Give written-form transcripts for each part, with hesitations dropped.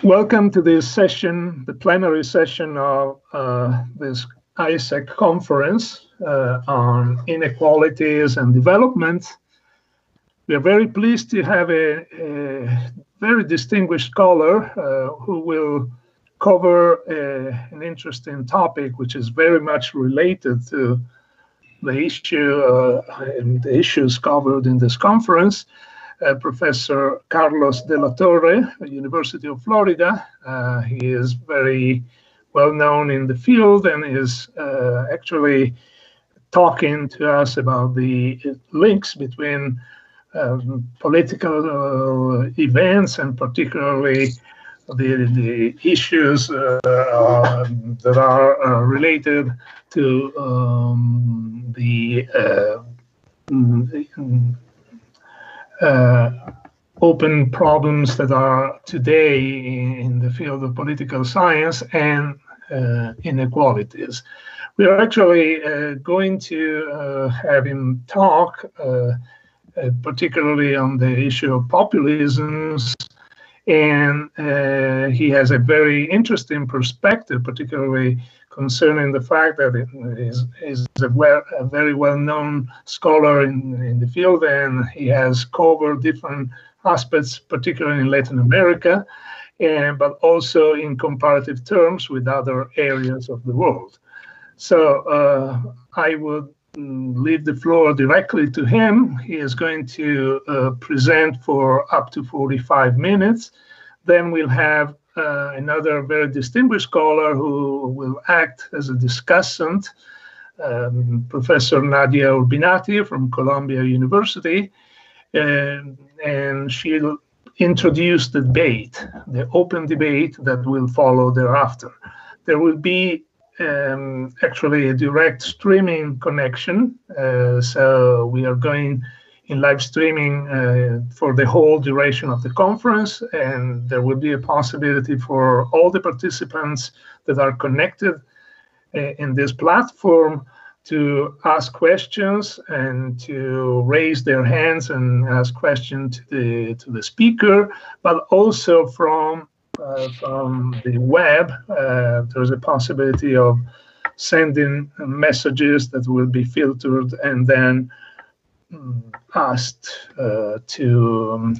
Welcome to this session, the plenary session of this ISEC conference on inequalities and development. We are very pleased to have a very distinguished scholar who will cover an interesting topic which is very much related to the issue and the issues covered in this conference. Professor Carlos de la Torre, University of Florida. He is very well known in the field and is actually talking to us about the links between political events and particularly the issues that are related to open problems that are today in the field of political science and inequalities. We are actually going to have him talk particularly on the issue of populisms, and he has a very interesting perspective, particularly concerning the fact that he is a very well-known scholar in the field, and he has covered different aspects, particularly in Latin America, but also in comparative terms with other areas of the world. So I would leave the floor directly to him. He is going to present for up to 45 minutes. Then we'll have another very distinguished scholar who will act as a discussant, Professor Nadia Urbinati from Columbia University, and she'll introduce the debate, the open debate that will follow thereafter. There will be actually a direct streaming connection, so we are going in live streaming for the whole duration of the conference, and there will be a possibility for all the participants that are connected in this platform to ask questions and to raise their hands and ask questions to the speaker, but also from the web, there's a possibility of sending messages that will be filtered and then asked to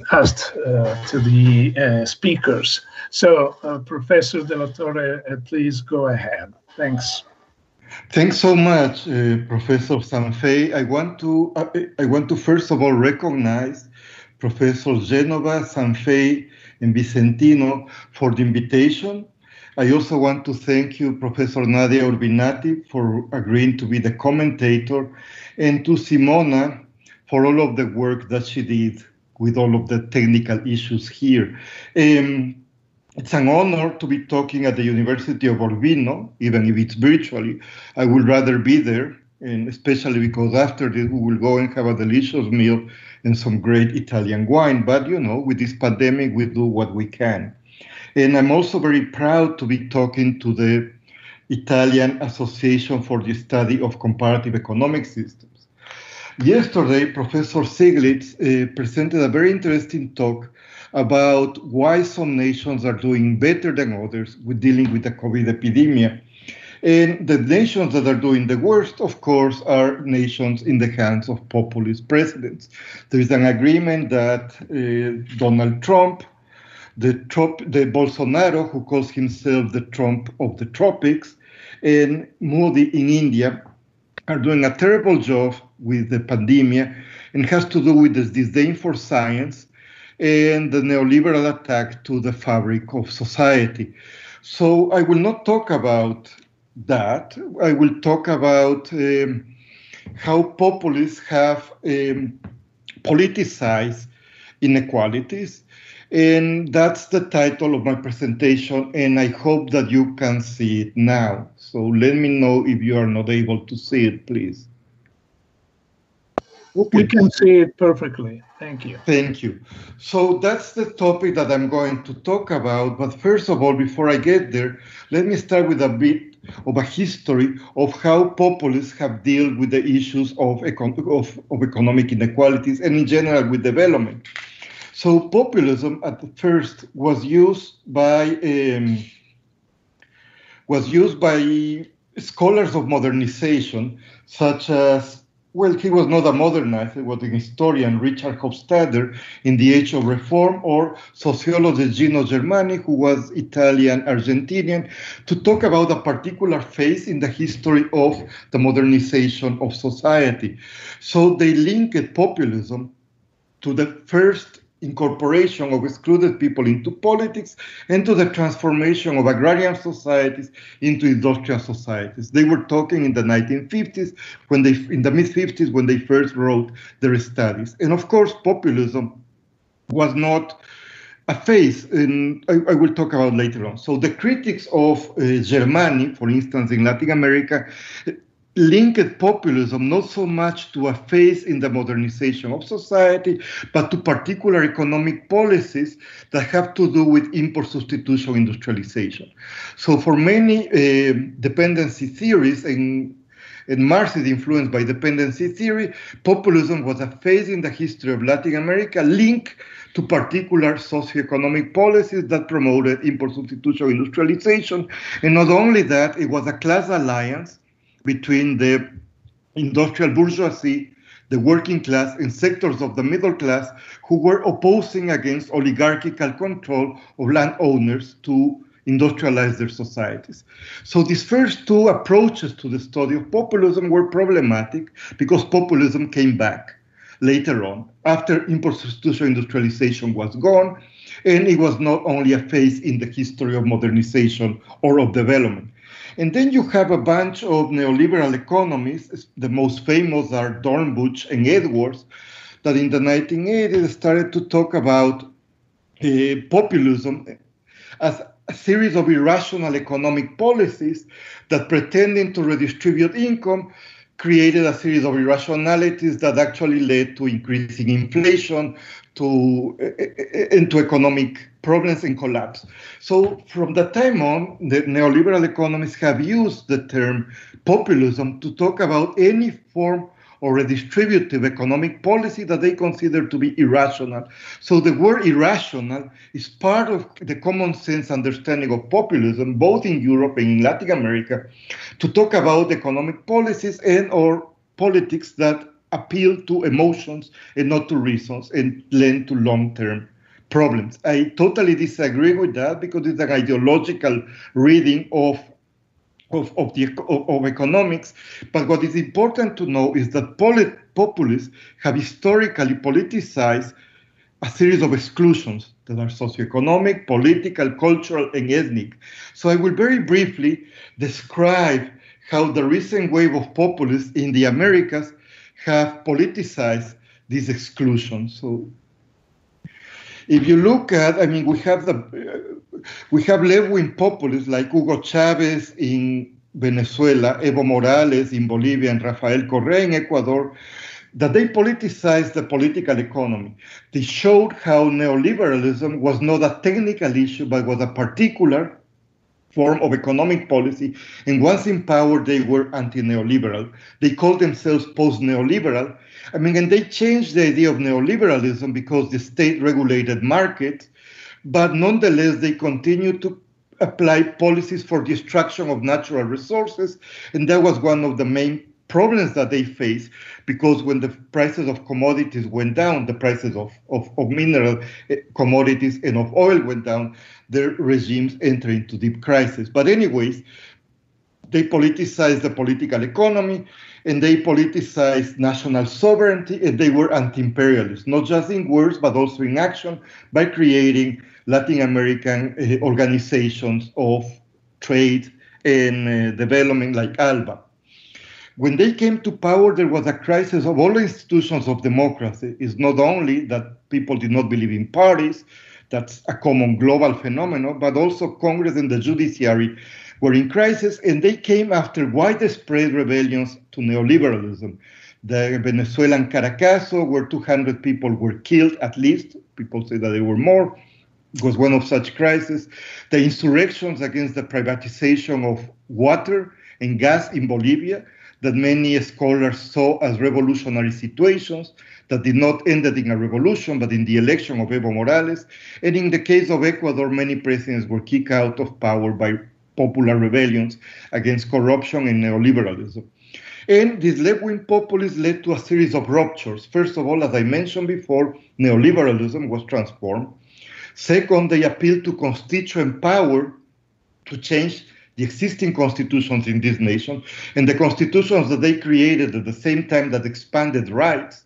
the speakers. So, Professor de la Torre, please go ahead. Thanks. Thanks so much, Professor Sanfei. I want to first of all recognize Professor Genova, Sanfei, and Vicentino for the invitation. I also want to thank you, Professor Nadia Urbinati, for agreeing to be the commentator, and to Simona for all of the work that she did with all of the technical issues here. It's an honor to be talking at the University of Urbino, even if it's virtually. I would rather be there, and especially because after this we will go and have a delicious meal and some great Italian wine. But, you know, with this pandemic, we do what we can. And I'm also very proud to be talking to the Italian Association for the Study of Comparative Economic Systems. Yesterday, Professor Stiglitz presented a very interesting talk about why some nations are doing better than others with dealing with the COVID epidemic. And the nations that are doing the worst, of course, are nations in the hands of populist presidents. There is an agreement that Donald Trump, the Bolsonaro, who calls himself the Trump of the tropics, and Modi in India are doing a terrible job with the pandemic, and has to do with this disdain for science and the neoliberal attack to the fabric of society. So I will not talk about that. I will talk about how populists have politicized inequalities, and that's the title of my presentation, and I hope that you can see it now. So let me know if you are not able to see it, please. Okay. We can see it perfectly. Thank you. Thank you. So that's the topic that I'm going to talk about. But first of all, before I get there, let me start with a bit of a history of how populists have dealt with the issues of economic inequalities and in general with development. So populism at the first was used by scholars of modernization, such as, well, he was not a modernist, he was an historian, Richard Hofstadter, in the Age of Reform, or sociologist Gino Germani, who was Italian-Argentinian, to talk about a particular phase in the history of the modernization of society. So they linked populism to the first incorporation of excluded people into politics and to the transformation of agrarian societies into industrial societies. They were talking in the 1950s, in the mid-50s, when they first wrote their studies. And of course, populism was not a phase, and I will talk about later on. So the critics of Germani, for instance, in Latin America, linked populism not so much to a phase in the modernization of society, but to particular economic policies that have to do with import substitution industrialization. So for many dependency theories, and Marx is influenced by dependency theory, populism was a phase in the history of Latin America linked to particular socioeconomic policies that promoted import substitution industrialization. And not only that, it was a class alliance between the industrial bourgeoisie, the working class, and sectors of the middle class who were opposing against oligarchical control of landowners to industrialize their societies. So these first two approaches to the study of populism were problematic because populism came back later on, after import substitution industrialization was gone, and it was not only a phase in the history of modernization or of development. And then you have a bunch of neoliberal economists, the most famous are Dornbusch and Edwards, that in the 1980s started to talk about populism as a series of irrational economic policies that, pretending to redistribute income, created a series of irrationalities that actually led to increasing inflation, into economic problems and collapse. So from that time on, the neoliberal economists have used the term populism to talk about any form or redistributive economic policy that they consider to be irrational. So the word irrational is part of the common sense understanding of populism, both in Europe and in Latin America, to talk about economic policies and or politics that appeal to emotions and not to reasons and lend to long-term problems. I totally disagree with that because it's an ideological reading of economics. But what is important to know is that populists have historically politicized a series of exclusions that are socioeconomic, political, cultural, and ethnic. So I will very briefly describe how the recent wave of populists in the Americas have politicized these exclusions. So if you look at, I mean, we have left-wing populists like Hugo Chavez in Venezuela, Evo Morales in Bolivia, and Rafael Correa in Ecuador, that they politicized the political economy. They showed how neoliberalism was not a technical issue, but was a particular form of economic policy, and once in power, they were anti-neoliberal. They called themselves post-neoliberal. I mean, and they changed the idea of neoliberalism because the state regulated markets, but nonetheless, they continued to apply policies for destruction of natural resources, and that was one of the main problems that they faced, because when the prices of commodities went down, the prices of mineral commodities and of oil went down, their regimes entered into deep crisis. But anyways, they politicized the political economy, and they politicized national sovereignty, and they were anti-imperialist, not just in words, but also in action, by creating Latin American organizations of trade and development like ALBA. When they came to power, there was a crisis of all institutions of democracy. It's not only that people did not believe in parties, that's a common global phenomenon, but also Congress and the judiciary were in crisis, and they came after widespread rebellions to neoliberalism. The Venezuelan Caracazo, where 200 people were killed at least, people say that there were more, was one of such crises. The insurrections against the privatization of water and gas in Bolivia, that many scholars saw as revolutionary situations. that did not end in a revolution, but in the election of Evo Morales. And in the case of Ecuador, many presidents were kicked out of power by popular rebellions against corruption and neoliberalism. And this left-wing populism led to a series of ruptures. First of all, as I mentioned before, neoliberalism was transformed. Second, they appealed to constituent power to change the existing constitutions in this nation, and the constitutions that they created at the same time that expanded rights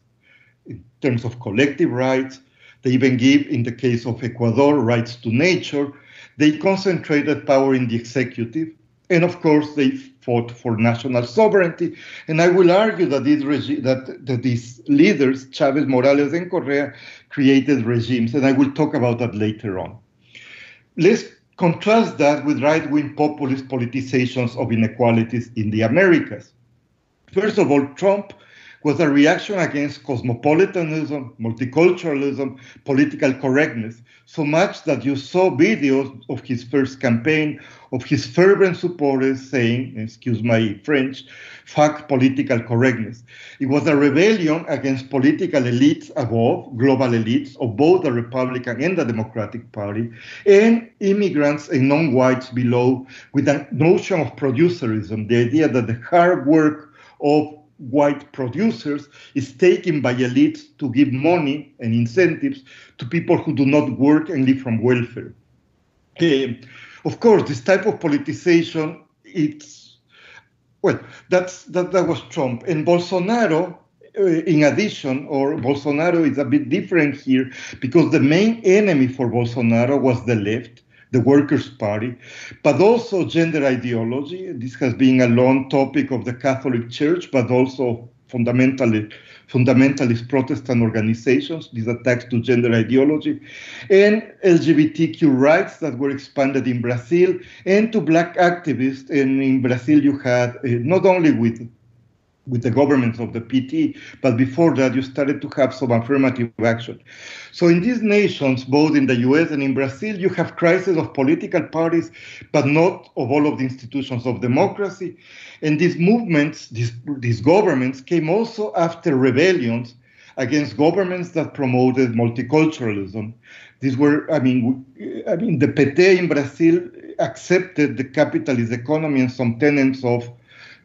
in terms of collective rights. They even give, in the case of Ecuador, rights to nature. They concentrated power in the executive, and of course they fought for national sovereignty. And I will argue that these leaders, Chavez, Morales, and Correa, created regimes, and I will talk about that later on. Let's contrast that with right-wing populist politicizations of inequalities in the Americas. First of all, Trump was a reaction against cosmopolitanism, multiculturalism, political correctness, so much that you saw videos of his first campaign of his fervent supporters saying, excuse my French, fuck political correctness. It was a rebellion against political elites above, global elites of both the Republican and the Democratic Party, and immigrants and non-whites below, with a notion of producerism, the idea that the hard work of white producers is taken by elites to give money and incentives to people who do not work and live from welfare. Of course, this type of politicization, that was Trump. And Bolsonaro, in addition, or Bolsonaro is a bit different here, because the main enemy for Bolsonaro was the left, the Workers' Party, but also gender ideology. This has been a long topic of the Catholic Church, but also fundamentalist Protestant organizations, these attacks to gender ideology, and LGBTQ rights that were expanded in Brazil, and to Black activists. And in Brazil, you had not only with the governments of the PT, but before that, you started to have some affirmative action. So in these nations, both in the US and in Brazil, you have crises of political parties, but not of all of the institutions of democracy. And these movements, these governments came also after rebellions against governments that promoted multiculturalism. These were, the PT in Brazil accepted the capitalist economy and some tenets of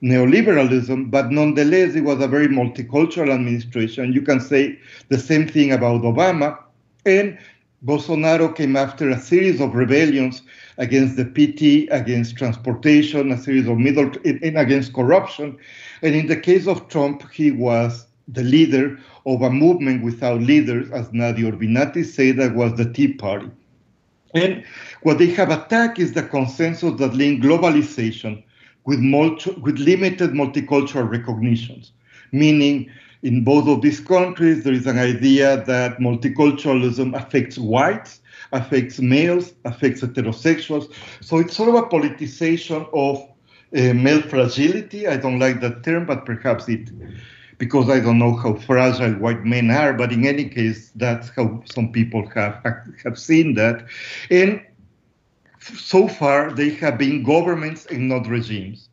neoliberalism, but nonetheless, it was a very multicultural administration. You can say the same thing about Obama. And Bolsonaro came after a series of rebellions against the PT, against transportation, a series of and against corruption. And in the case of Trump, he was the leader of a movement without leaders, as Nadia Urbinati said, that was the Tea Party. And what they have attacked is the consensus that linked globalization with limited multicultural recognitions, meaning in both of these countries, there is an idea that multiculturalism affects whites, affects males, affects heterosexuals. So it's sort of a politicization of male fragility. I don't like that term, but perhaps because I don't know how fragile white men are, but in any case, that's how some people have seen that. And so far, they have been governments and not regimes.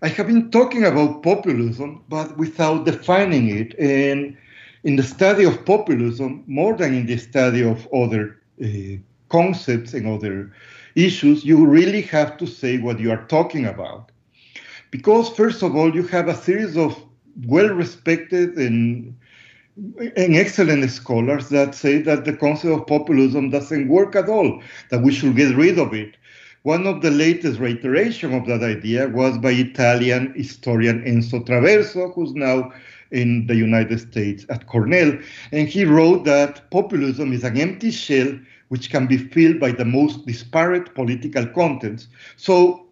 I have been talking about populism, but without defining it. And in the study of populism, more than in the study of other concepts and other issues, you really have to say what you are talking about. Because, first of all, you have a series of well-respected and excellent scholars that say that the concept of populism doesn't work at all, that we should get rid of it. One of the latest reiteration of that idea was by Italian historian Enzo Traverso, who's now in the United States at Cornell. And he wrote that populism is an empty shell which can be filled by the most disparate political contents. So,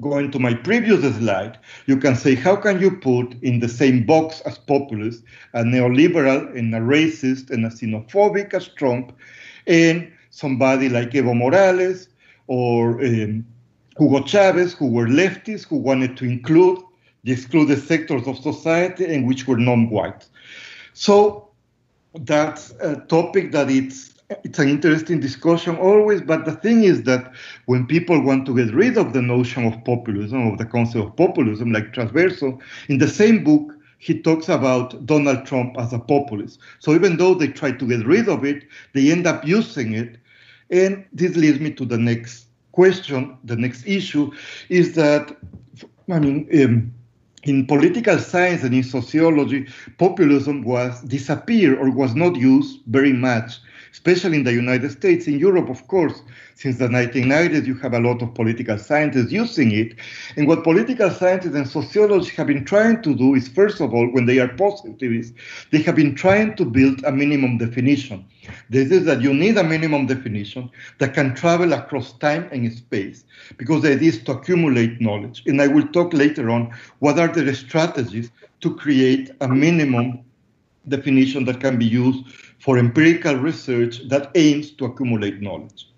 going to my previous slide, you can say, how can you put in the same box as populist a neoliberal and a racist and a xenophobic as Trump, and somebody like Evo Morales or Hugo Chavez, who were leftists, who wanted to include the excluded sectors of society and which were non-white. So that's a topic that it's an interesting discussion always, but the thing is that when people want to get rid of the notion of populism, of the concept of populism, like Transverso, in the same book, he talks about Donald Trump as a populist. So even though they try to get rid of it, they end up using it. And this leads me to the next question. The next issue is that, in political science and in sociology, populism disappeared or was not used very much, especially in the United States. In Europe, of course, since the 1990s, you have a lot of political scientists using it. And what political scientists and sociologists have been trying to do is, first of all, when they are positivists, they have been trying to build a minimum definition. This is that you need a minimum definition that can travel across time and space, because the idea is to accumulate knowledge. And I will talk later on what are the strategies to create a minimum definition that can be used for empirical research that aims to accumulate knowledge.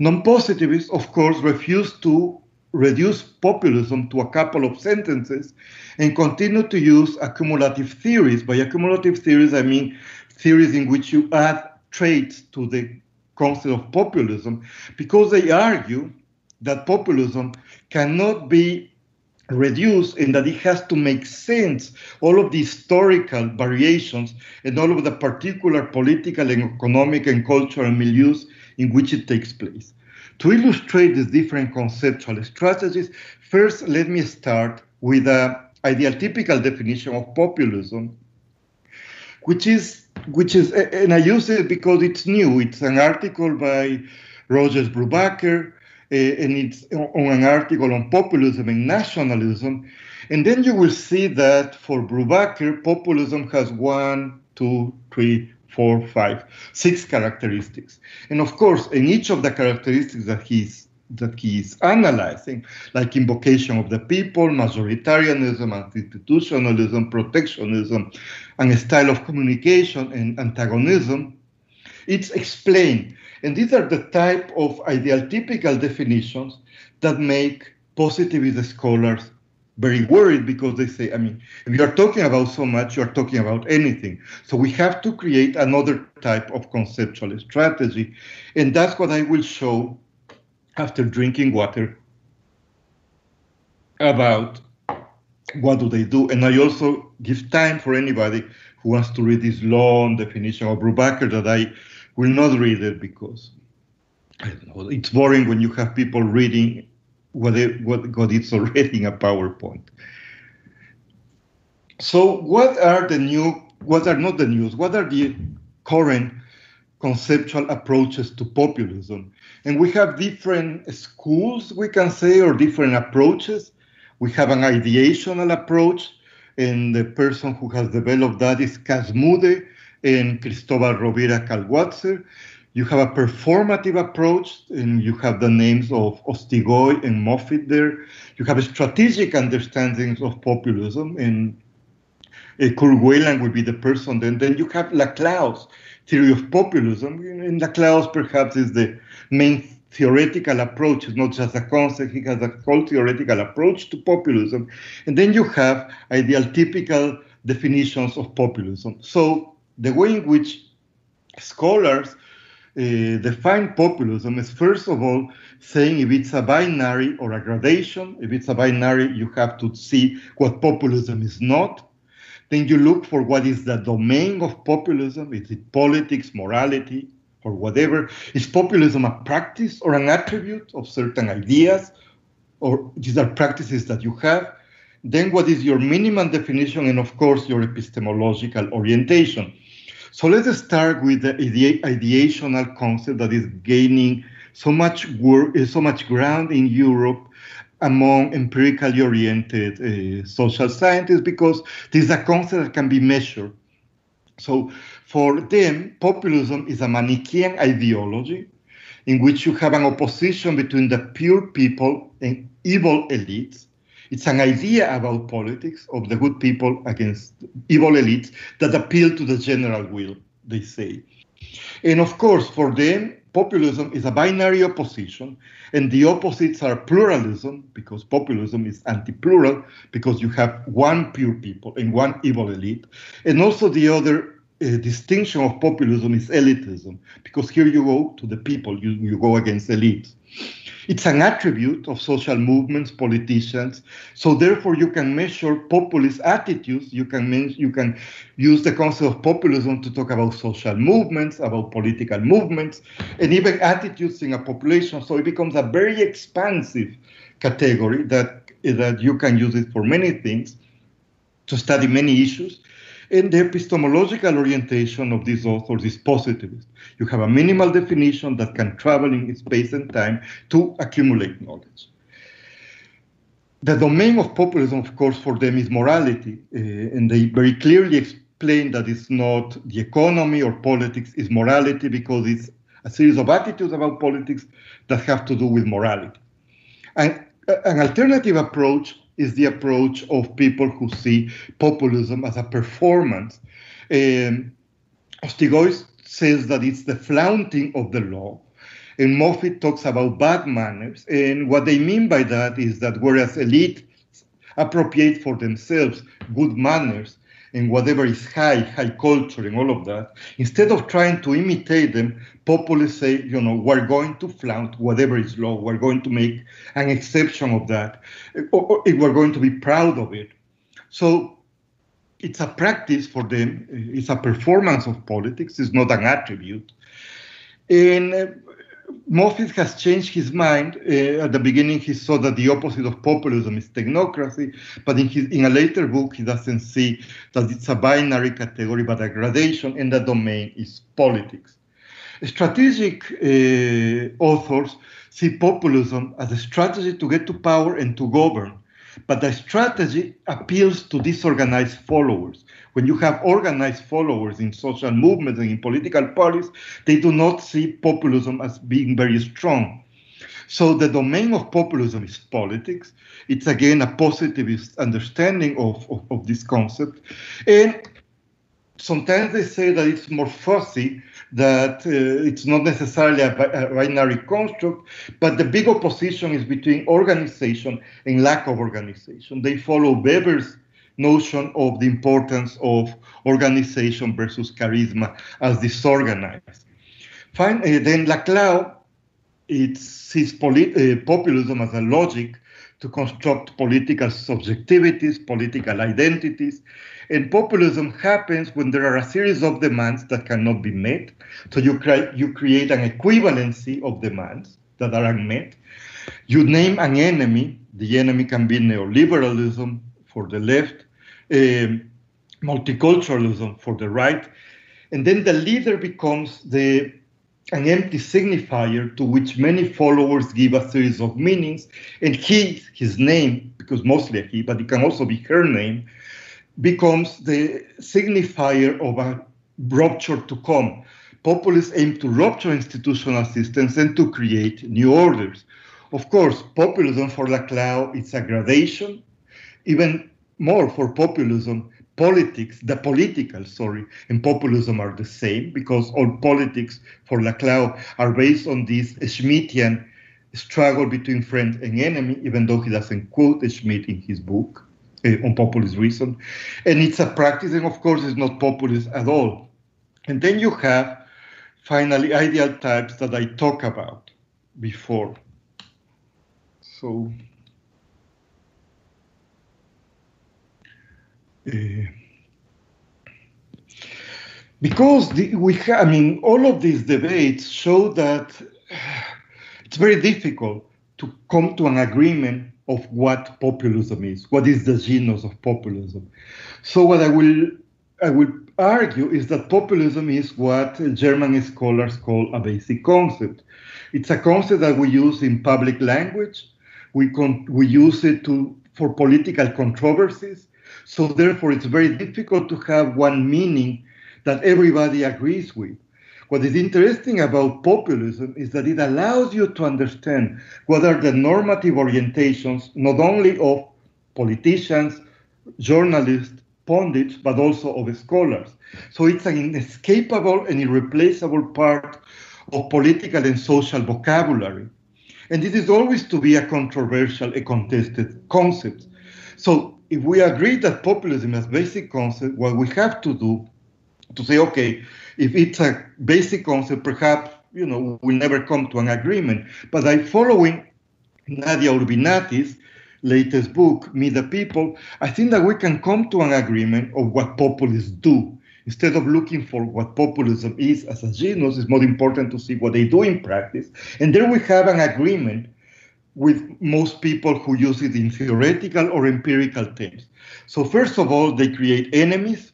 Non-positivists, of course, refuse to reduce populism to a couple of sentences and continue to use accumulative theories. By accumulative theories, I mean theories in which you add traits to the concept of populism, because they argue that populism cannot be reduced and that it has to make sense, all of the historical variations and all of the particular political and economic and cultural milieus in which it takes place. To illustrate these different conceptual strategies, first let me start with an ideal-typical definition of populism, which is, and I use it because it's new. It's an article by Routledge Brubaker, and it's on an article on populism and nationalism. And then you will see that for Brubaker, populism has 6 characteristics. And of course, in each of the characteristics that he's analyzing, like invocation of the people, majoritarianism, institutionalism, protectionism, and a style of communication and antagonism, it's explained. And these are the type of ideal-typical definitions that make positivist scholars very worried, because they say, if you're talking about so much, you're talking about anything. So we have to create another type of conceptual strategy. And that's what I will show after drinking water about what do they do. And I also give time for anybody who wants to read this long definition of Brubaker that I will not read it, because I don't know, it's boring when you have people reading what is already in a PowerPoint. So what are the current conceptual approaches to populism? And we have different schools, we can say, or different approaches. We have an ideational approach, and the person who has developed that is Casmude and Cristóbal Rovira Calguatzer. You have a performative approach, and you have the names of Ostigoy and Moffitt there. You have strategic understandings of populism, and Kurt Weyland will be the person. Then you have Laclau's theory of populism, and Laclau's perhaps is the main theoretical approach. It's not just a concept, he has a whole theoretical approach to populism. And then you have ideal-typical definitions of populism. So the way in which scholars define populism is, first of all, saying if it's a binary or a gradation. If it's a binary, you have to see what populism is not. Then you look for what is the domain of populism. Is it politics, morality, or whatever? Is populism a practice or an attribute of certain ideas? Or these are practices that you have? Then what is your minimum definition? And of course, your epistemological orientation. So let's start with the ideational concept that is gaining so much ground in Europe among empirically oriented social scientists, because this is a concept that can be measured. So for them, populism is a Manichaean ideology in which you have an opposition between the pure people and evil elites. It's an idea about politics of the good people against evil elites that appeal to the general will, they say. And of course, for them, populism is a binary opposition, and the opposites are pluralism, because populism is anti-plural, because you have one pure people and one evil elite, and also the other distinction of populism is elitism, because here you go to the people, you go against elites. It's an attribute of social movements, politicians. So therefore, you can measure populist attitudes. You can use the concept of populism to talk about social movements, about political movements, and even attitudes in a population. So it becomes a very expansive category that you can use it for many things, to study many issues. And the epistemological orientation of these authors is positivist. You have a minimal definition that can travel in space and time to accumulate knowledge. The domain of populism, of course, for them is morality, and they very clearly explain that it's not the economy or politics, it's morality, because it's a series of attitudes about politics that have to do with morality. And an alternative approach is the approach of people who see populism as a performance. Ostigoy says that it's the flaunting of the law, and Moffitt talks about bad manners. And what they mean by that is that whereas elites appropriate for themselves good manners and whatever is high culture and all of that, instead of trying to imitate them, populists say, we're going to flaunt whatever is low, we're going to make an exception of that, or we're going to be proud of it. So it's a practice for them, it's a performance of politics, it's not an attribute. And Moffitt has changed his mind. At the beginning, he saw that the opposite of populism is technocracy, but in a later book, he doesn't see that it's a binary category, but a gradation, and the domain is politics. Strategic authors see populism as a strategy to get to power and to govern, but the strategy appeals to disorganized followers. When you have organized followers in social movements and in political parties, they do not see populism as being very strong. So the domain of populism is politics. It's again a positivist understanding of this concept. And sometimes they say that it's more fuzzy, that it's not necessarily a binary construct, but the big opposition is between organization and lack of organization. They follow Weber's notion of the importance of organization versus charisma as disorganized. Then Laclau, it sees populism as a logic to construct political subjectivities, political identities. And populism happens when there are a series of demands that cannot be met. So you create an equivalency of demands that are unmet. You name an enemy. The enemy can be neoliberalism for the left, multiculturalism for the right, and then the leader becomes an empty signifier to which many followers give a series of meanings, and his name, because mostly a he, but it can also be her name, becomes the signifier of a rupture to come. Populists aim to rupture institutional systems and to create new orders. Of course, populism for Laclau is a gradation. Even more for populism, and populism are the same, because all politics for Laclau are based on this Schmittian struggle between friend and enemy, even though he doesn't quote Schmitt in his book on populist reason. And it's a practice, and of course it's not populist at all. And then you have, finally, ideal types that I talked about before. So, because all of these debates show that it's very difficult to come to an agreement of what populism is, what is the genus of populism. So what I will argue is that populism is what German scholars call a basic concept. It's a concept that we use in public language. We use it for political controversies. So therefore, it's very difficult to have one meaning that everybody agrees with. What is interesting about populism is that it allows you to understand what are the normative orientations, not only of politicians, journalists, pundits, but also of scholars. So it's an inescapable and irreplaceable part of political and social vocabulary. And this is always to be a controversial, a contested concept. So if we agree that populism is a basic concept, what we have to do to say, okay, if it's a basic concept, perhaps, we'll never come to an agreement. But by following Nadia Urbinati's latest book, Meet the People, I think that we can come to an agreement of what populists do. Instead of looking for what populism is as a genus, it's more important to see what they do in practice. And there we have an agreement with most people who use it in theoretical or empirical terms. So first of all, they create enemies.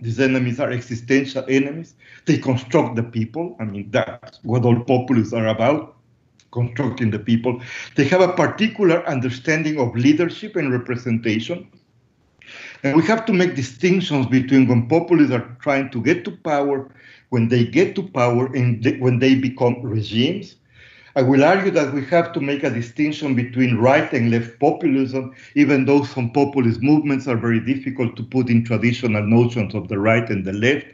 These enemies are existential enemies. They construct the people. I mean, that's what all populists are about, constructing the people. They have a particular understanding of leadership and representation. And we have to make distinctions between when populists are trying to get to power, when they get to power, and when they become regimes. I will argue that we have to make a distinction between right and left populism, even though some populist movements are very difficult to put in traditional notions of the right and the left.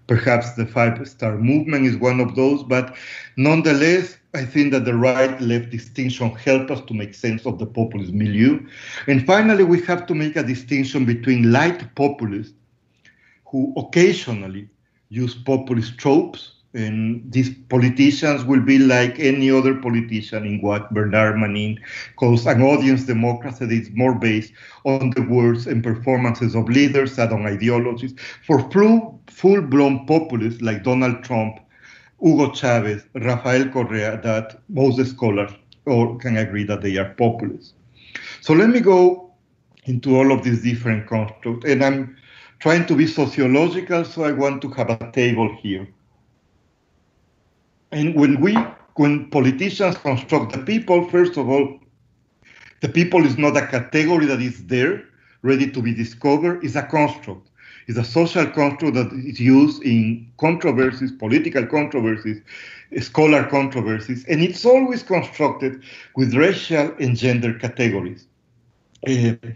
Perhaps the Five-Star Movement is one of those, but nonetheless, I think that the right-left distinction helps us to make sense of the populist milieu. And finally, we have to make a distinction between light populists who occasionally use populist tropes, and these politicians will be like any other politician in what Bernard Manin calls an audience democracy that is more based on the words and performances of leaders than on ideologies. For full-blown populists like Donald Trump, Hugo Chavez, Rafael Correa, that most scholars all can agree that they are populists. So let me go into all of these different constructs. And I'm trying to be sociological, so I want to have a table here. And when politicians construct the people, first of all, the people is not a category that is there, ready to be discovered. It's a construct. It's a social construct that is used in controversies, political controversies, scholar controversies, and it's always constructed with racial and gender categories. And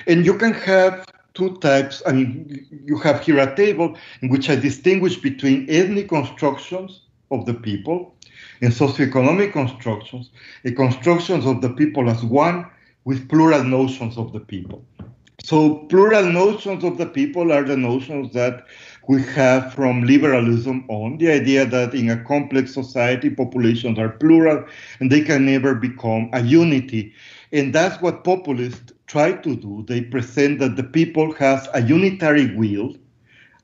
you can have two types. I mean, you have here a table in which I distinguish between ethnic constructions of the people and socioeconomic constructions, and constructions of the people as one with plural notions of the people. So plural notions of the people are the notions that we have from liberalism on, the idea that in a complex society, populations are plural and they can never become a unity. And that's what populists try to do. They present that the people has a unitary will,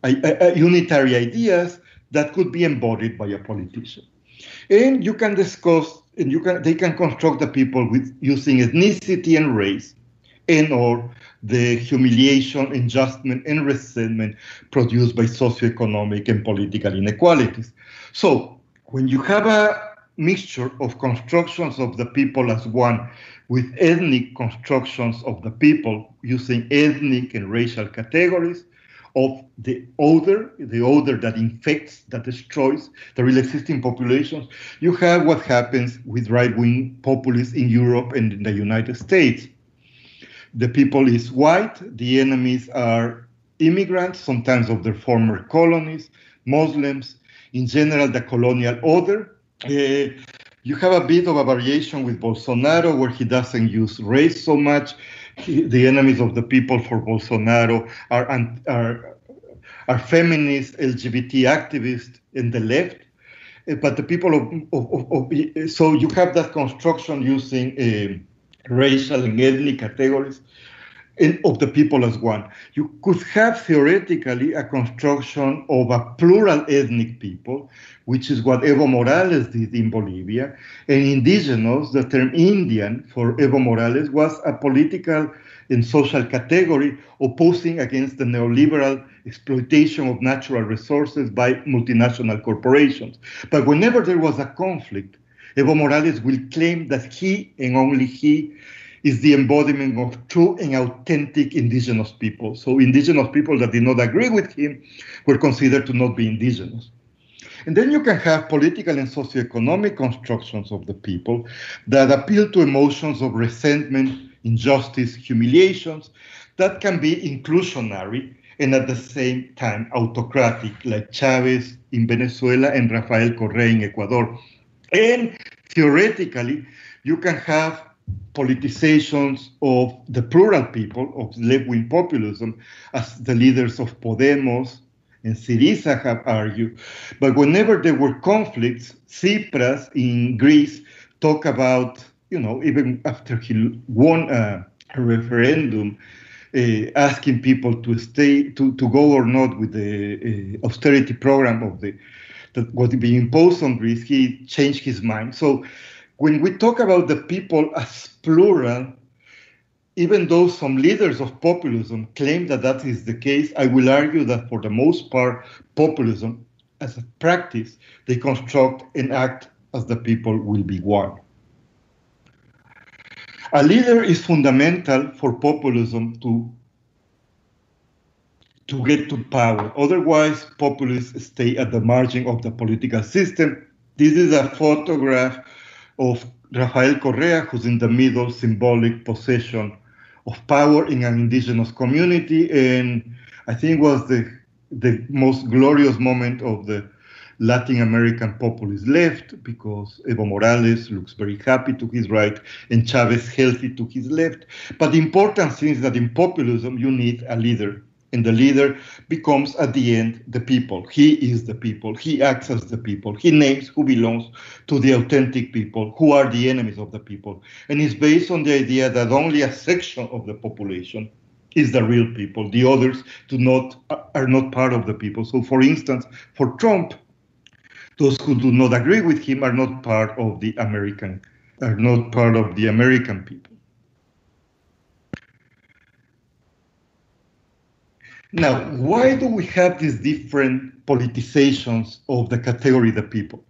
a unitary ideas that could be embodied by a politician. And you can discuss, and they can construct the people with using ethnicity and race, and or the humiliation, adjustment, and resentment produced by socioeconomic and political inequalities. So when you have a mixture of constructions of the people as one with ethnic constructions of the people using ethnic and racial categories of the other that infects, that destroys the real existing populations, you have what happens with right-wing populists in Europe and in the United States. The people is white, the enemies are immigrants, sometimes of their former colonies, Muslims, in general, the colonial order. You have a bit of a variation with Bolsonaro, where he doesn't use race so much. The enemies of the people for Bolsonaro are feminist, LGBT activists in the left. But the people so you have that construction using racial and ethnic categories of the people as one. You could have theoretically a construction of a plural ethnic people, which is what Evo Morales did in Bolivia. And indigenous, the term Indian for Evo Morales was a political and social category opposing against the neoliberal exploitation of natural resources by multinational corporations. But whenever there was a conflict, Evo Morales will claim that he and only he is the embodiment of true and authentic indigenous people. So indigenous people that did not agree with him were considered to not be indigenous. And then you can have political and socioeconomic constructions of the people that appeal to emotions of resentment, injustice, humiliations, that can be inclusionary and at the same time autocratic, like Chavez in Venezuela and Rafael Correa in Ecuador. And theoretically, you can have politicizations of the plural people, of left-wing populism, as the leaders of Podemos and Syriza have argued. But whenever there were conflicts, Tsipras in Greece talked about, even after he won a referendum, asking people to stay, to go or not with the austerity program that was being imposed on Greece, he changed his mind. So when we talk about the people as plural, even though some leaders of populism claim that that is the case, I will argue that for the most part, populism as a practice, they construct and act as the people will be one. A leader is fundamental for populism to get to power. Otherwise, populists stay at the margin of the political system. This is a photograph of Rafael Correa, who's in the middle, symbolic possession of power in an indigenous community, and I think was the most glorious moment of the Latin American populist left, because Evo Morales looks very happy to his right and Chavez healthy to his left. But the important thing is that in populism, you need a leader, and the leader becomes at the end the people. He is the people. He acts as the people. He names who belongs to the authentic people, who are the enemies of the people. And it's based on the idea that only a section of the population is the real people. The others are not part of the people. So for instance, for Trump, those who do not agree with him are not part of the American people. Now, why do we have these different politizations of the category the people?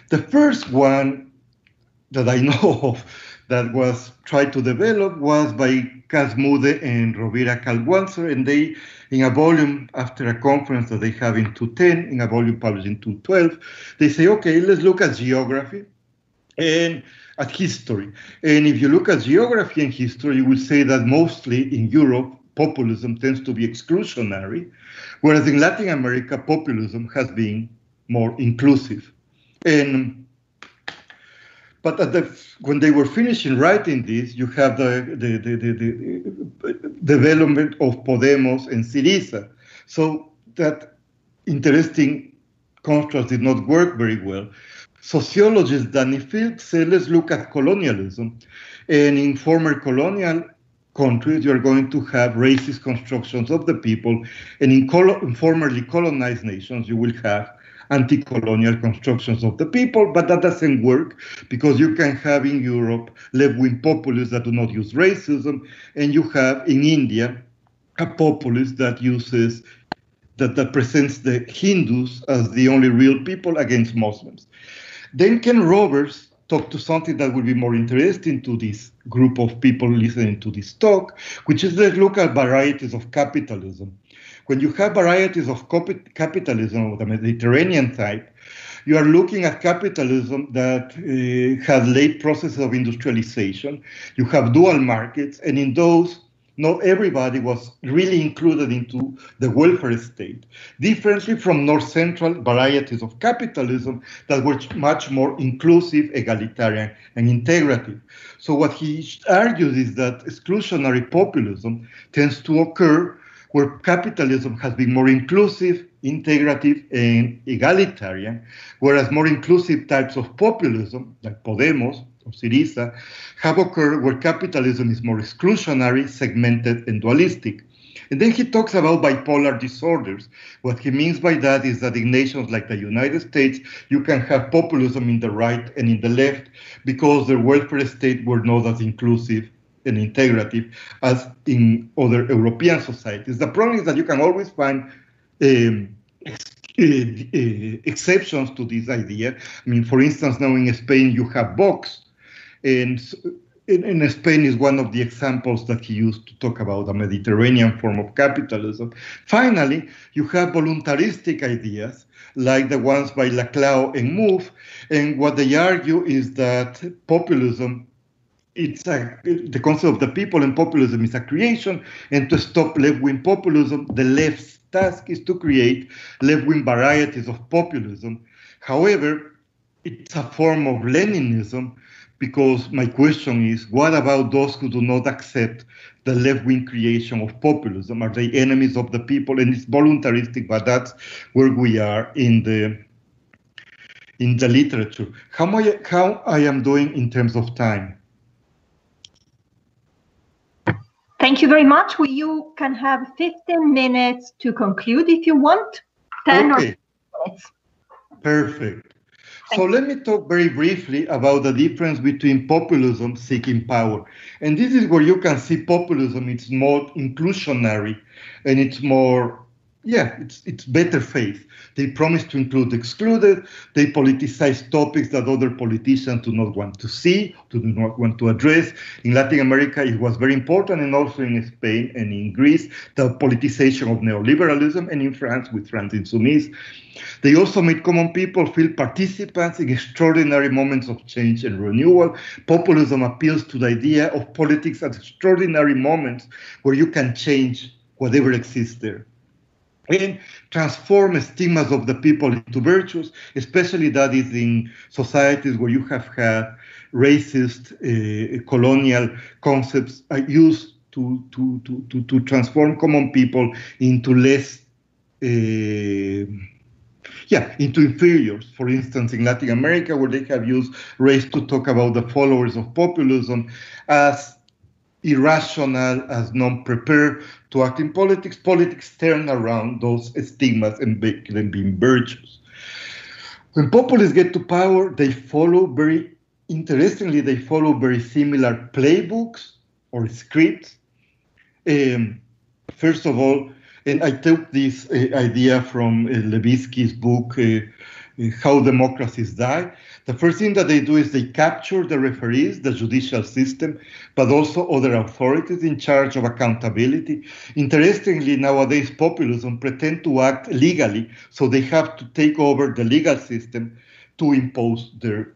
The first one that I know of that was tried to develop was by Casmude and Rovira Calwanzer, and they, in a volume after a conference that they have in 2010, in a volume published in 2012, they say, okay, let's look at geography and at history. And if you look at geography and history, you will say that mostly in Europe, populism tends to be exclusionary, whereas in Latin America, populism has been more inclusive. But when they were finishing writing this, you have the development of Podemos and Syriza. So that interesting contrast did not work very well. Sociologist Danny Field said, let's look at colonialism. And in former colonial countries, you're going to have racist constructions of the people. And in formerly colonized nations, you will have anti-colonial constructions of the people, but that doesn't work because you can have in Europe left-wing populists that do not use racism, and you have in India a populist that presents the Hindus as the only real people against Muslims. Then Ken Roberts talked to something that will be more interesting to this group of people listening to this talk, which is let's look at varieties of capitalism. When you have varieties of capitalism of the Mediterranean type, you are looking at capitalism that has late processes of industrialization. You have dual markets, and in those, not everybody was really included into the welfare state, differently from north-central varieties of capitalism that were much more inclusive, egalitarian, and integrative. So what he argues is that exclusionary populism tends to occur where capitalism has been more inclusive, integrative, and egalitarian, whereas more inclusive types of populism, like Podemos or Syriza, have occurred where capitalism is more exclusionary, segmented, and dualistic. And then he talks about bipolar disorders. What he means by that is that in nations like the United States, you can have populism in the right and in the left because the welfare state were not as inclusive and integrative as in other European societies. The problem is that you can always find exceptions to this idea. I mean, for instance, now in Spain, you have Vox, and in Spain is one of the examples that he used to talk about a Mediterranean form of capitalism. Finally, you have voluntaristic ideas, like the ones by Laclau and Mouffe, and what they argue is that populism, the concept of the people and populism is a creation, and to stop left-wing populism, the left's task is to create left-wing varieties of populism. However, it's a form of Leninism because my question is, what about those who do not accept the left-wing creation of populism? Are they enemies of the people? And it's voluntaristic, but that's where we are in the literature. How I am doing in terms of time? Thank you very much. You can have 15 minutes to conclude if you want. 10 or 15 minutes. Perfect. So let me talk very briefly about the difference between populism seeking power. And this is where you can see populism, it's more inclusionary and it's more, it's better faith. They promise to include the excluded, they politicize topics that other politicians do not want to see, do not want to address. In Latin America, it was very important, and also in Spain and in Greece, the politicization of neoliberalism, and in France with France Insoumise. They also made common people feel participants in extraordinary moments of change and renewal. Populism appeals to the idea of politics at extraordinary moments where you can change whatever exists there and transform stigmas of the people into virtues, especially that is in societies where you have had racist colonial concepts used to transform common people into less into inferiors. For instance, in Latin America, where they have used race to talk about the followers of populism as irrational, as non-prepared to act in politics, politics turn around those stigmas and make them being virtues. When populists get to power, they follow very similar playbooks or scripts. First of all, and I took this idea from Levitsky's book, How Democracies Die. The first thing that they do is they capture the referees, the judicial system, but also other authorities in charge of accountability. Interestingly, nowadays, populism pretend to act legally, so they have to take over the legal system to impose their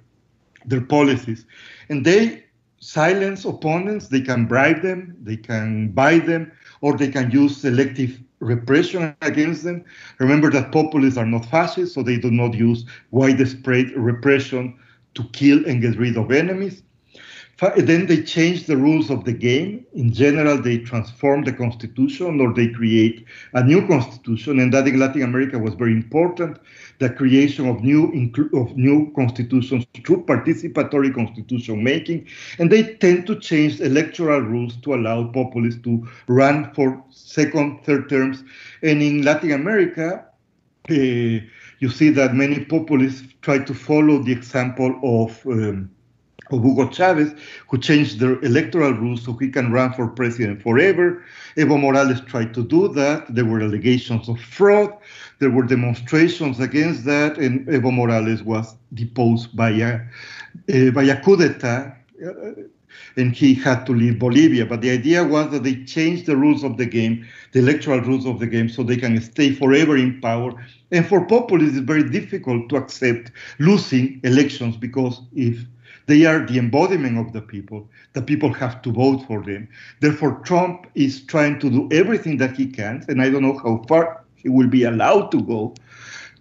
policies. And they silence opponents, they can bribe them, they can buy them, or they can use selective repression against them. Remember that populists are not fascists, so they do not use widespread repression to kill and get rid of enemies. Then they change the rules of the game. In general, they transform the constitution or they create a new constitution, and that in Latin America was very important, the creation of new constitutions through participatory constitution making, and they tend to change electoral rules to allow populists to run for second, third terms. And in Latin America, you see that many populists try to follow the example of Hugo Chavez, who changed the electoral rules so he can run for president forever. Evo Morales tried to do that. There were allegations of fraud. There were demonstrations against that, and Evo Morales was deposed by a coup d'etat, and he had to leave Bolivia. But the idea was that they changed the rules of the game, the electoral rules of the game, so they can stay forever in power. And for populists, it's very difficult to accept losing elections, because if they are the embodiment of the people have to vote for them. Therefore, Trump is trying to do everything that he can, and I don't know how far he will be allowed to go,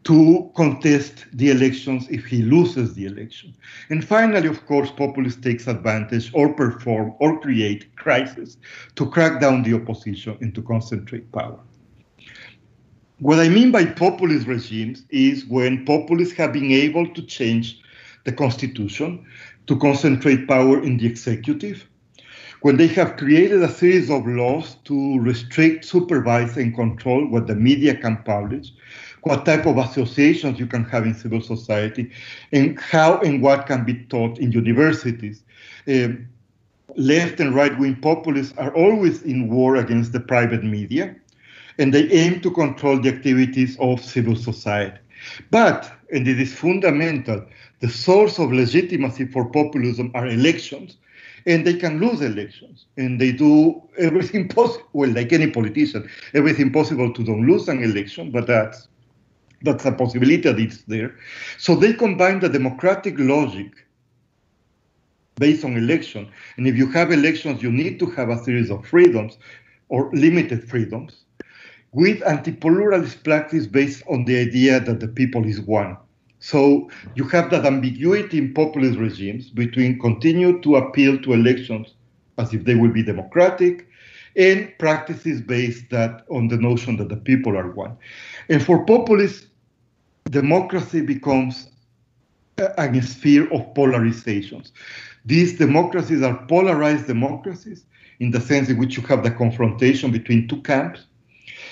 to contest the elections if he loses the election. And finally, of course, populists takes advantage or perform or create crisis to crack down the opposition and to concentrate power. What I mean by populist regimes is when populists have been able to change the constitution to concentrate power in the executive, when they have created a series of laws to restrict, supervise, and control what the media can publish, what type of associations you can have in civil society, and how and what can be taught in universities. Left and right-wing populists are always in war against the private media, and they aim to control the activities of civil society. But, and it is fundamental, the source of legitimacy for populism are elections, and they can lose elections, and they do everything possible, well, like any politician, everything possible to don't lose an election, but that's a possibility that it's there. So they combine the democratic logic based on election, and if you have elections, you need to have a series of freedoms or limited freedoms, with anti-pluralist practice based on the idea that the people is one. So you have that ambiguity in populist regimes between continue to appeal to elections as if they will be democratic and practices based on the notion that the people are one. And for populists, democracy becomes a sphere of polarizations. These democracies are polarized democracies in the sense in which you have the confrontation between two camps.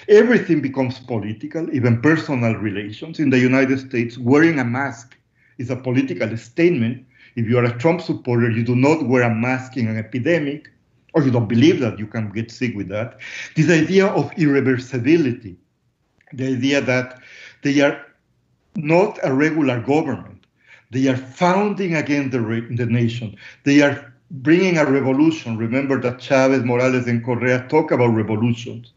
Everything becomes political, even personal relations. In the United States, wearing a mask is a political statement. If you are a Trump supporter, you do not wear a mask in an epidemic, or you don't believe that you can get sick with that. This idea of irreversibility, the idea that they are not a regular government. They are founding again the nation. They are bringing a revolution. Remember that Chavez, Morales, and Correa talk about revolutions.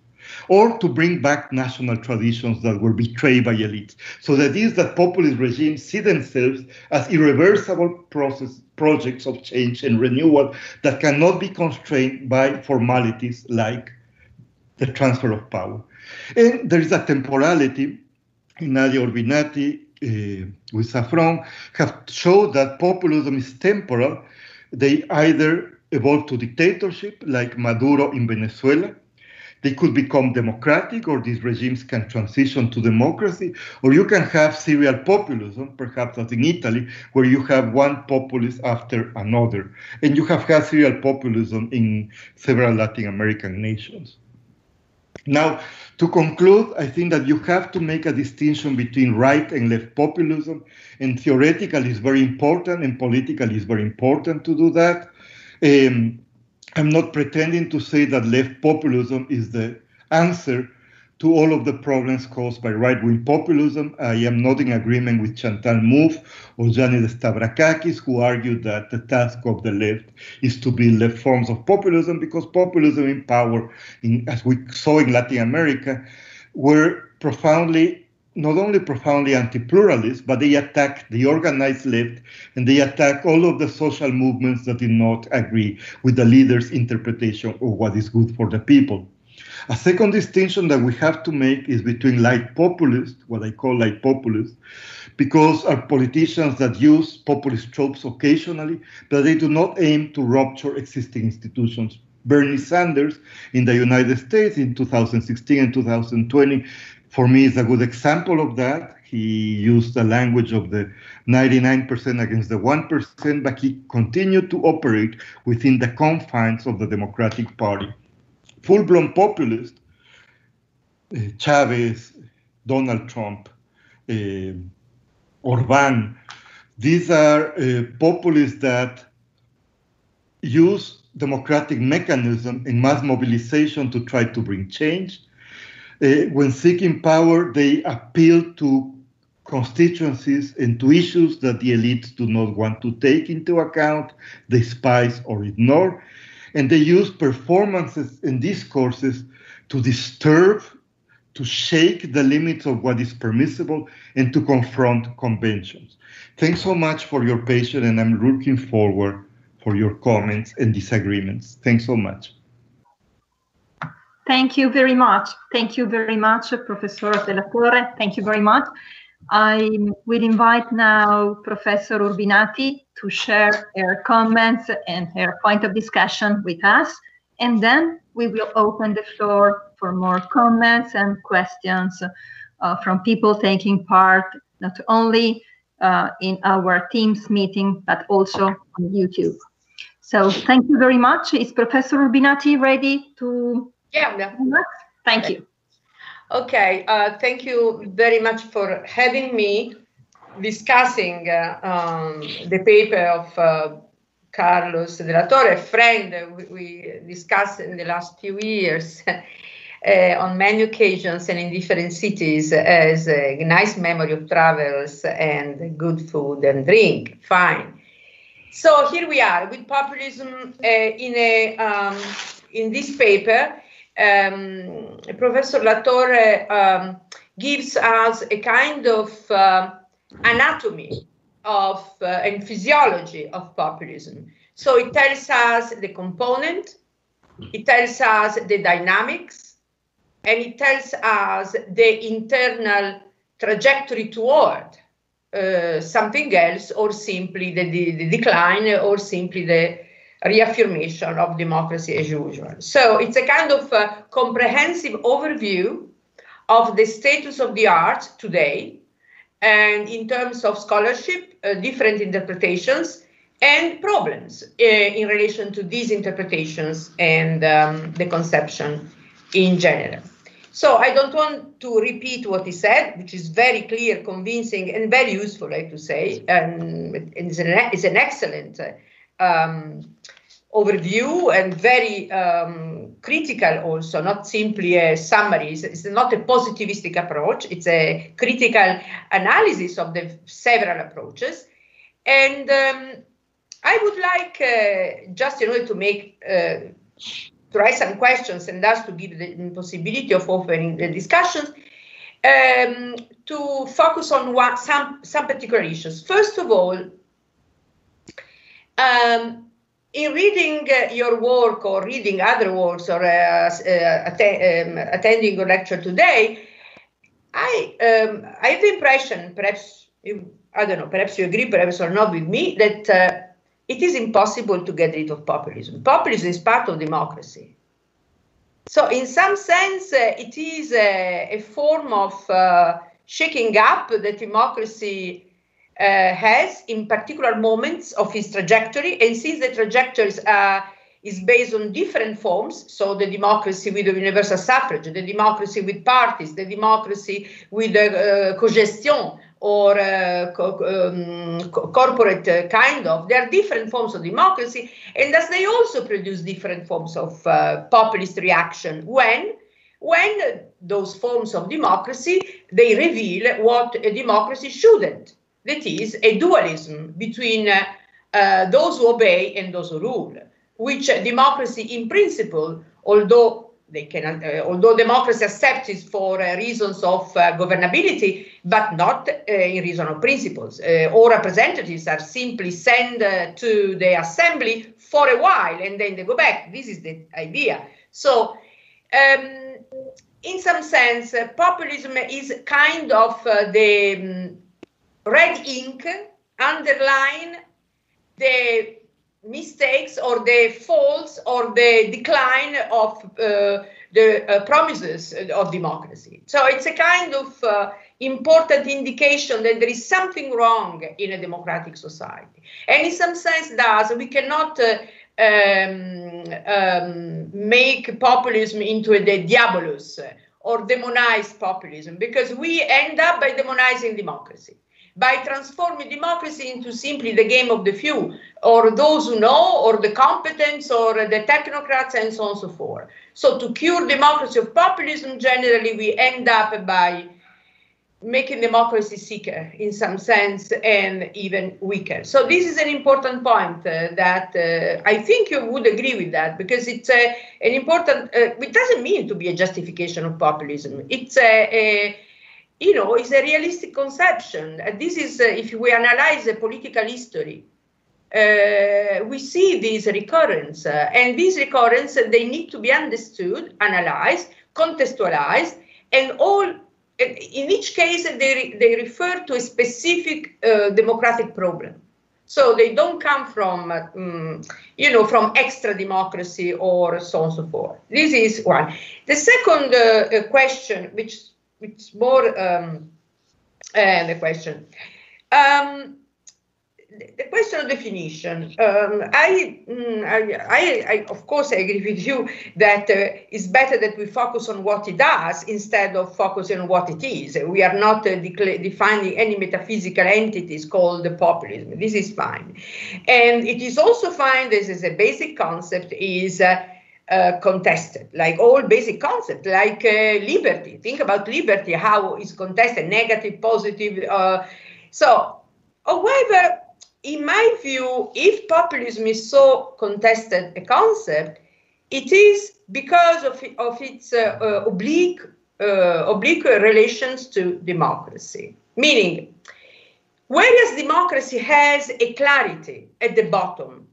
Or to bring back national traditions that were betrayed by elites. So that is that populist regimes see themselves as irreversible projects of change and renewal that cannot be constrained by formalities like the transfer of power. And there is a temporality. Nadia Urbinati with Safron have shown that populism is temporal. They either evolve to dictatorship, like Maduro in Venezuela. They could become democratic, or these regimes can transition to democracy, or you can have serial populism, perhaps as in Italy, where you have one populist after another. And you have had serial populism in several Latin American nations. Now, to conclude, I think that you have to make a distinction between right and left populism, and theoretically it's very important, and politically it's very important to do that. I'm not pretending to say that left populism is the answer to all of the problems caused by right-wing populism. I am not in agreement with Chantal Mouffe or Yanis Stavrakakis, who argued that the task of the left is to build left forms of populism, because populism in power, as we saw in Latin America, were not only profoundly anti-pluralist, but they attack the organized left, and they attack all of the social movements that did not agree with the leaders' interpretation of what is good for the people. A second distinction that we have to make is between light populists, what I call light populists, because are politicians that use populist tropes occasionally, but they do not aim to rupture existing institutions. Bernie Sanders in the United States in 2016 and 2020, for me, is a good example of that. He used the language of the 99% against the 1%, but he continued to operate within the confines of the Democratic Party. Full-blown populists, Chavez, Donald Trump, Orbán, these are populists that use democratic mechanism in mass mobilization to try to bring change. When seeking power, they appeal to constituencies and to issues that the elites do not want to take into account, despise or ignore. And they use performances and discourses to disturb, to shake the limits of what is permissible, and to confront conventions. Thanks so much for your patience, and I'm looking forward for your comments and disagreements. Thanks so much. Thank you very much. Thank you very much, Professor de la Torre. Thank you very much. I will invite now Professor Urbinati to share her comments and her point of discussion with us. And then we will open the floor for more comments and questions from people taking part, not only in our Teams meeting, but also on YouTube. So thank you very much. Is Professor Urbinati ready to? Yeah. Thank you. Okay, thank you very much for having me discussing the paper of Carlos de la Torre, a friend we discussed in the last few years on many occasions and in different cities, as a nice memory of travels and good food and drink. Fine. So here we are with populism in this paper. Professor Latorre gives us a kind of anatomy of and physiology of populism. So it tells us the component, it tells us the dynamics, and it tells us the internal trajectory toward something else, or simply the decline, or simply the reaffirmation of democracy as usual. So it's a kind of comprehensive overview of the status of the arts today, and in terms of scholarship, different interpretations and problems in relation to these interpretations and the conception in general. So I don't want to repeat what he said, which is very clear, convincing, and very useful, I have to say, and it's an excellent overview, and very critical also, not simply a summary. It's not a positivistic approach, it's a critical analysis of the several approaches. And I would like, just in order to make, to raise some questions and thus to give the possibility of opening the discussions, to focus on some particular issues. First of all, in reading your work, or reading other works, or attending your lecture today, I have the impression, perhaps, I don't know, perhaps you agree, perhaps or not with me, that it is impossible to get rid of populism. Populism is part of democracy. So in some sense, it is a form of shaking up the democracy has in particular moments of its trajectory, and since the trajectory is based on different forms, so the democracy with the universal suffrage, the democracy with parties, the democracy with cogestion, or corporate kind of, there are different forms of democracy, and thus they also produce different forms of populist reaction when those forms of democracy, they reveal what a democracy shouldn't. That is a dualism between those who obey and those who rule, which democracy in principle, although democracy accepts it for reasons of governability, but not in reason of principles. All representatives are simply sent to the assembly for a while and then they go back. This is the idea. So in some sense, populism is kind of the red ink underline the mistakes or the faults or the decline of the promises of democracy. So it's a kind of important indication that there is something wrong in a democratic society. And in some sense, thus, we cannot make populism into a diabolus or demonize populism, because we end up by demonizing democracy, by transforming democracy into simply the game of the few, or those who know, or the competence, or the technocrats, and so on and so forth. So to cure democracy of populism, generally we end up by making democracy sicker in some sense, and even weaker. So this is an important point that I think you would agree with that, because it's an important, it doesn't mean to be a justification of populism. It's it's a realistic conception. This is, if we analyze the political history, we see this recurrence, and these recurrence, they need to be understood, analyzed, contextualized, and all. In each case, they refer to a specific democratic problem. So they don't come from, from extra democracy or so on and so forth. This is one. The second question, which more the question of definition. I of course I agree with you that it's better that we focus on what it does instead of focusing on what it is. We are not defining any metaphysical entities called populism. This is fine, and it is also fine. This is a basic concept is. Contested, like all basic concepts, like liberty. Think about liberty, how it's contested, negative, positive. However, in my view, if populism is so contested a concept, it is because of its oblique relations to democracy. Meaning, whereas democracy has a clarity at the bottom,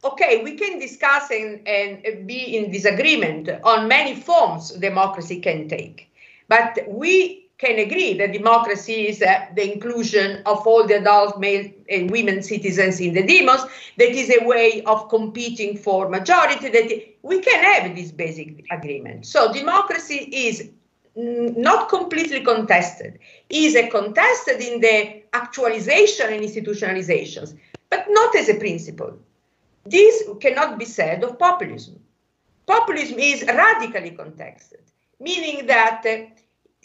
okay, we can discuss and be in disagreement on many forms democracy can take, but we can agree that democracy is the inclusion of all the adult male and women citizens in the demos, that is a way of competing for majority, that we can have this basic agreement. So democracy is not completely contested, is contested in the actualization and institutionalizations, but not as a principle. This cannot be said of populism. Populism is radically contested, meaning that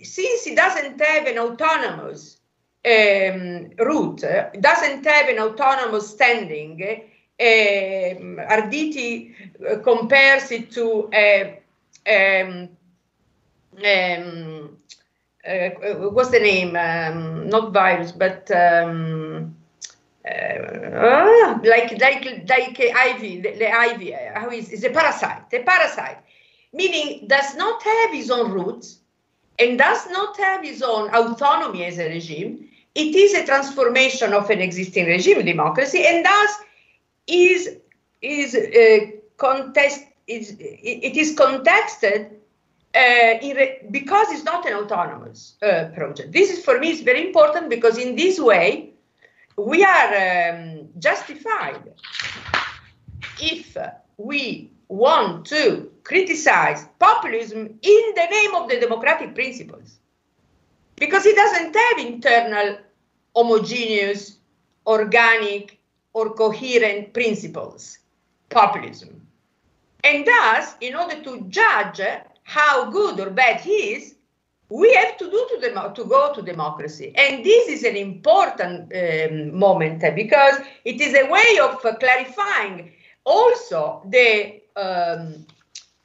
since it doesn't have an autonomous root, doesn't have an autonomous standing, Arditi compares it to what's the name? Not virus, but like ivy. The ivy. How is a parasite? A parasite, meaning does not have its own roots and does not have its own autonomy as a regime. It is a transformation of an existing regime, democracy, and thus it is contested because it's not an autonomous project. This is, for me, is very important, because in this way we are justified if we want to criticize populism in the name of the democratic principles, because it doesn't have internal, homogeneous, organic, or coherent principles, populism. And thus, in order to judge how good or bad he is, we have to go to democracy. And this is an important moment, because it is a way of clarifying also the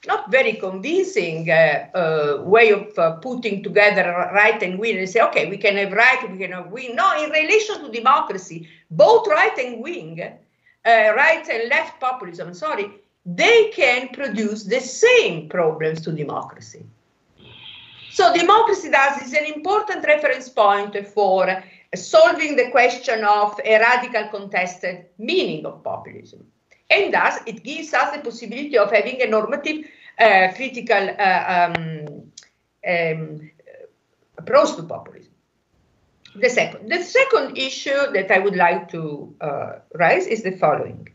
not very convincing way of putting together right and wing and say, okay, we can have right, we can have wing. No, in relation to democracy, both right and wing, right and left populism, they can produce the same problems to democracy. So democracy thus is an important reference point for solving the question of a radical contested meaning of populism. And thus it gives us the possibility of having a normative critical approach to populism. The second issue that I would like to raise is the following.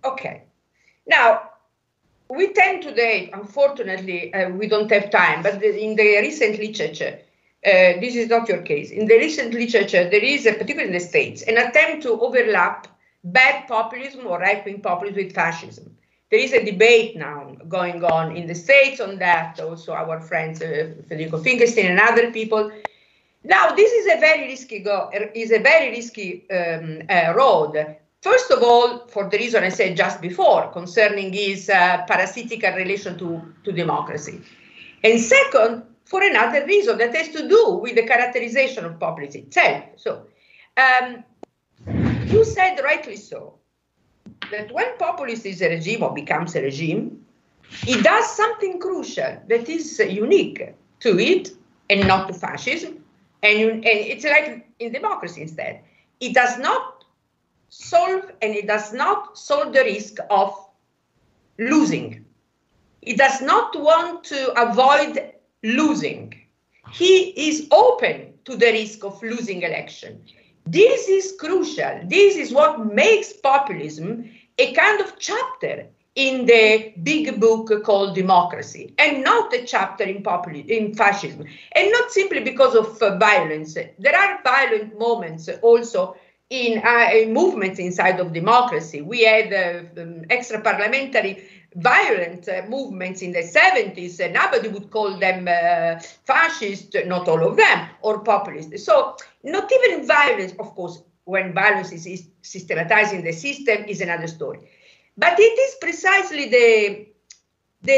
Okay, now we tend today, unfortunately, we don't have time, but in the recent literature, this is not your case. In the recent literature, there is, particularly in the States, an attempt to overlap bad populism or right-wing populism with fascism. There is a debate now going on in the States on that, also our friends Federico Finkelstein and other people. Now, this is a very risky road. First of all, for the reason I said just before, concerning his parasitical relation to democracy. And second, for another reason that has to do with the characterization of populism itself. So, you said rightly so, that when populist is a regime or becomes a regime, it does something crucial that is unique to it and not to fascism. And it's like in democracy instead. It does not solve the risk of losing. It does not want to avoid losing. He is open to the risk of losing election. This is crucial. This is what makes populism a kind of chapter in the big book called democracy, and not a chapter in fascism, and not simply because of violence. There are violent moments also in movements inside of democracy. We had extra-parliamentary violent movements in the 70s, and nobody would call them fascist, not all of them, or populist. So not even violence, of course, when violence is systematizing the system is another story. But it is precisely the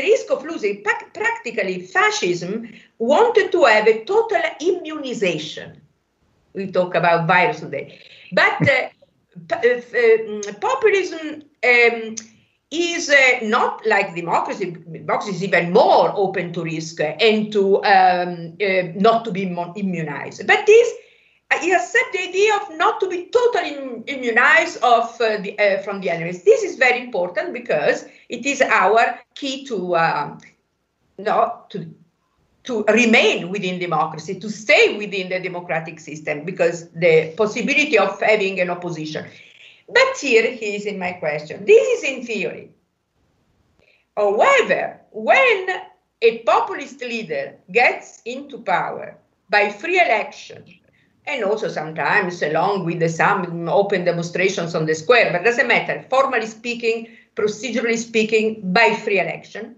risk of losing. Practically, fascism wanted to have a total immunization. We talk about virus today. But populism is not like democracy. Democracy is even more open to risk and to not to be immunized. But this, he accepts the idea of not to be totally immunized from the enemies. This is very important because it is our key to to remain within democracy, to stay within the democratic system, because the possibility of having an opposition. But here is in my question. This is in theory. However, when a populist leader gets into power by free election, and also sometimes along with some open demonstrations on the square, but doesn't matter, formally speaking, procedurally speaking, by free election,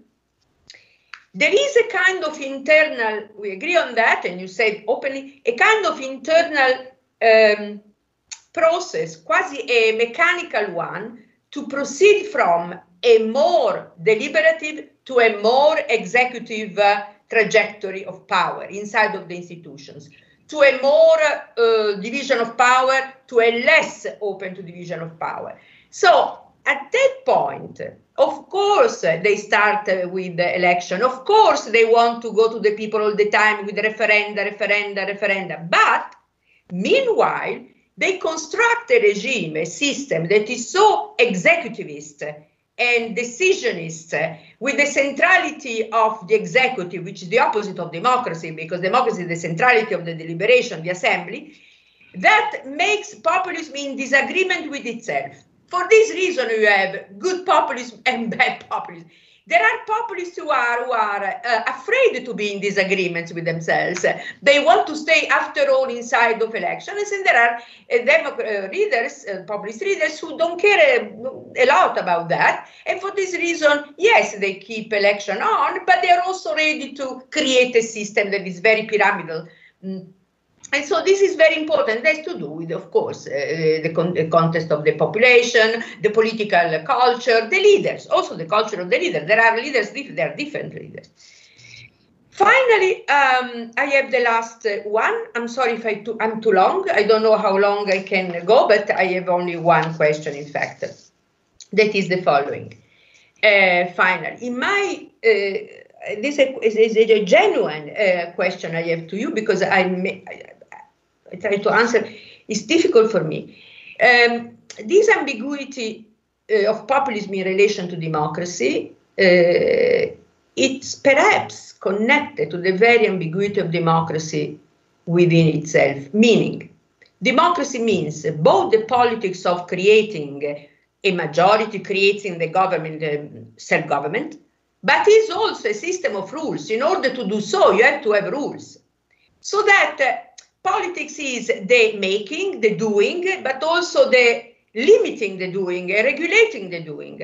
there is a kind of internal, we agree on that, and you said openly, a kind of internal process, quasi a mechanical one, to proceed from a more deliberative to a more executive trajectory of power inside of the institutions, to a more division of power, to a less open to division of power. So at that point, of course, they start with the election. Of course, they want to go to the people all the time with referenda. But meanwhile, they construct a regime, a system that is so executivist and decisionist, with the centrality of the executive, which is the opposite of democracy, because democracy is the centrality of the deliberation, the assembly, that makes populism in disagreement with itself. For this reason, you have good populism and bad populism. There are populists who are afraid to be in disagreements with themselves. They want to stay, after all, inside of elections. And there are populist readers who don't care a lot about that. And for this reason, yes, they keep election on, but they are also ready to create a system that is very pyramidal. And so this is very important. It has to do with, of course, the context of the population, the political culture, the leaders, also the culture of the leaders. There are leaders, there are different leaders. Finally, I have the last one. I'm sorry if I'm too long. I don't know how long I can go, but I have only one question, in fact. That is the following. Finally, in my... this is a genuine question I have to you, because I try to answer. It's difficult for me. This ambiguity of populism in relation to democracy, it's perhaps connected to the very ambiguity of democracy within itself. Meaning, democracy means both the politics of creating a majority, creating the government, self-government, but it's also a system of rules. In order to do so, you have to have rules. So that politics is the making, the doing, but also the limiting the doing, regulating the doing.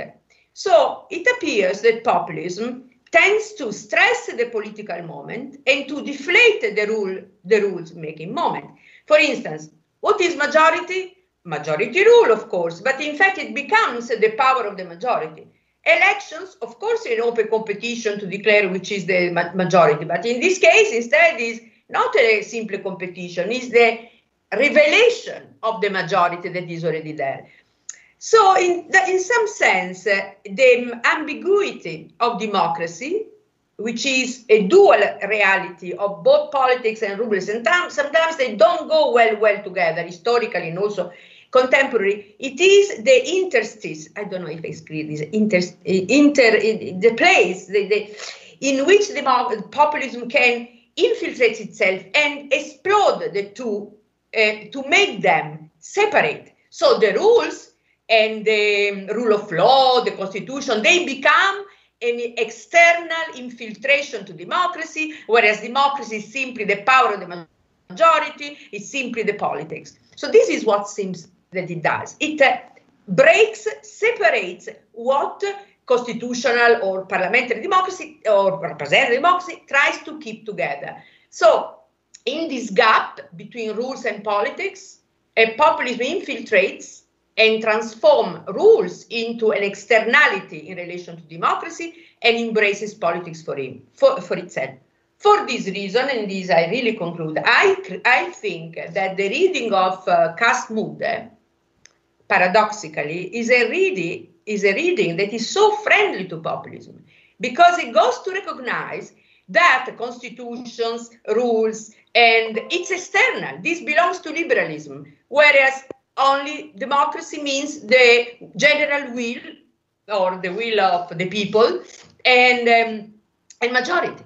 So it appears that populism tends to stress the political moment and to deflate the rules-making moment. For instance, what is majority? Majority rule, of course, but in fact it becomes the power of the majority. Elections, of course, in open competition to declare which is the majority, but in this case, instead, is not a simple competition, it's the revelation of the majority that is already there. So, in some sense, the ambiguity of democracy, which is a dual reality of both politics and rules, and sometimes they don't go well together, historically and also contemporary, it is the interstice, I don't know if I screen this, the place in which the populism can infiltrate itself and explode the two to make them separate. So the rules and the rule of law, the constitution, they become an external infiltration to democracy, whereas democracy is simply the power of the majority, it's simply the politics. So this is what seems that it does. It breaks, separates what constitutional or parliamentary democracy or representative democracy tries to keep together. So in this gap between rules and politics, populism infiltrates and transforms rules into an externality in relation to democracy and embraces politics for itself. For this reason, and this I really conclude, I think that the reading of Cast-Mood, paradoxically, is a reading that is so friendly to populism, because it goes to recognize that constitutions, rules, and it's external. This belongs to liberalism, whereas only democracy means the general will, or the will of the people, and majority.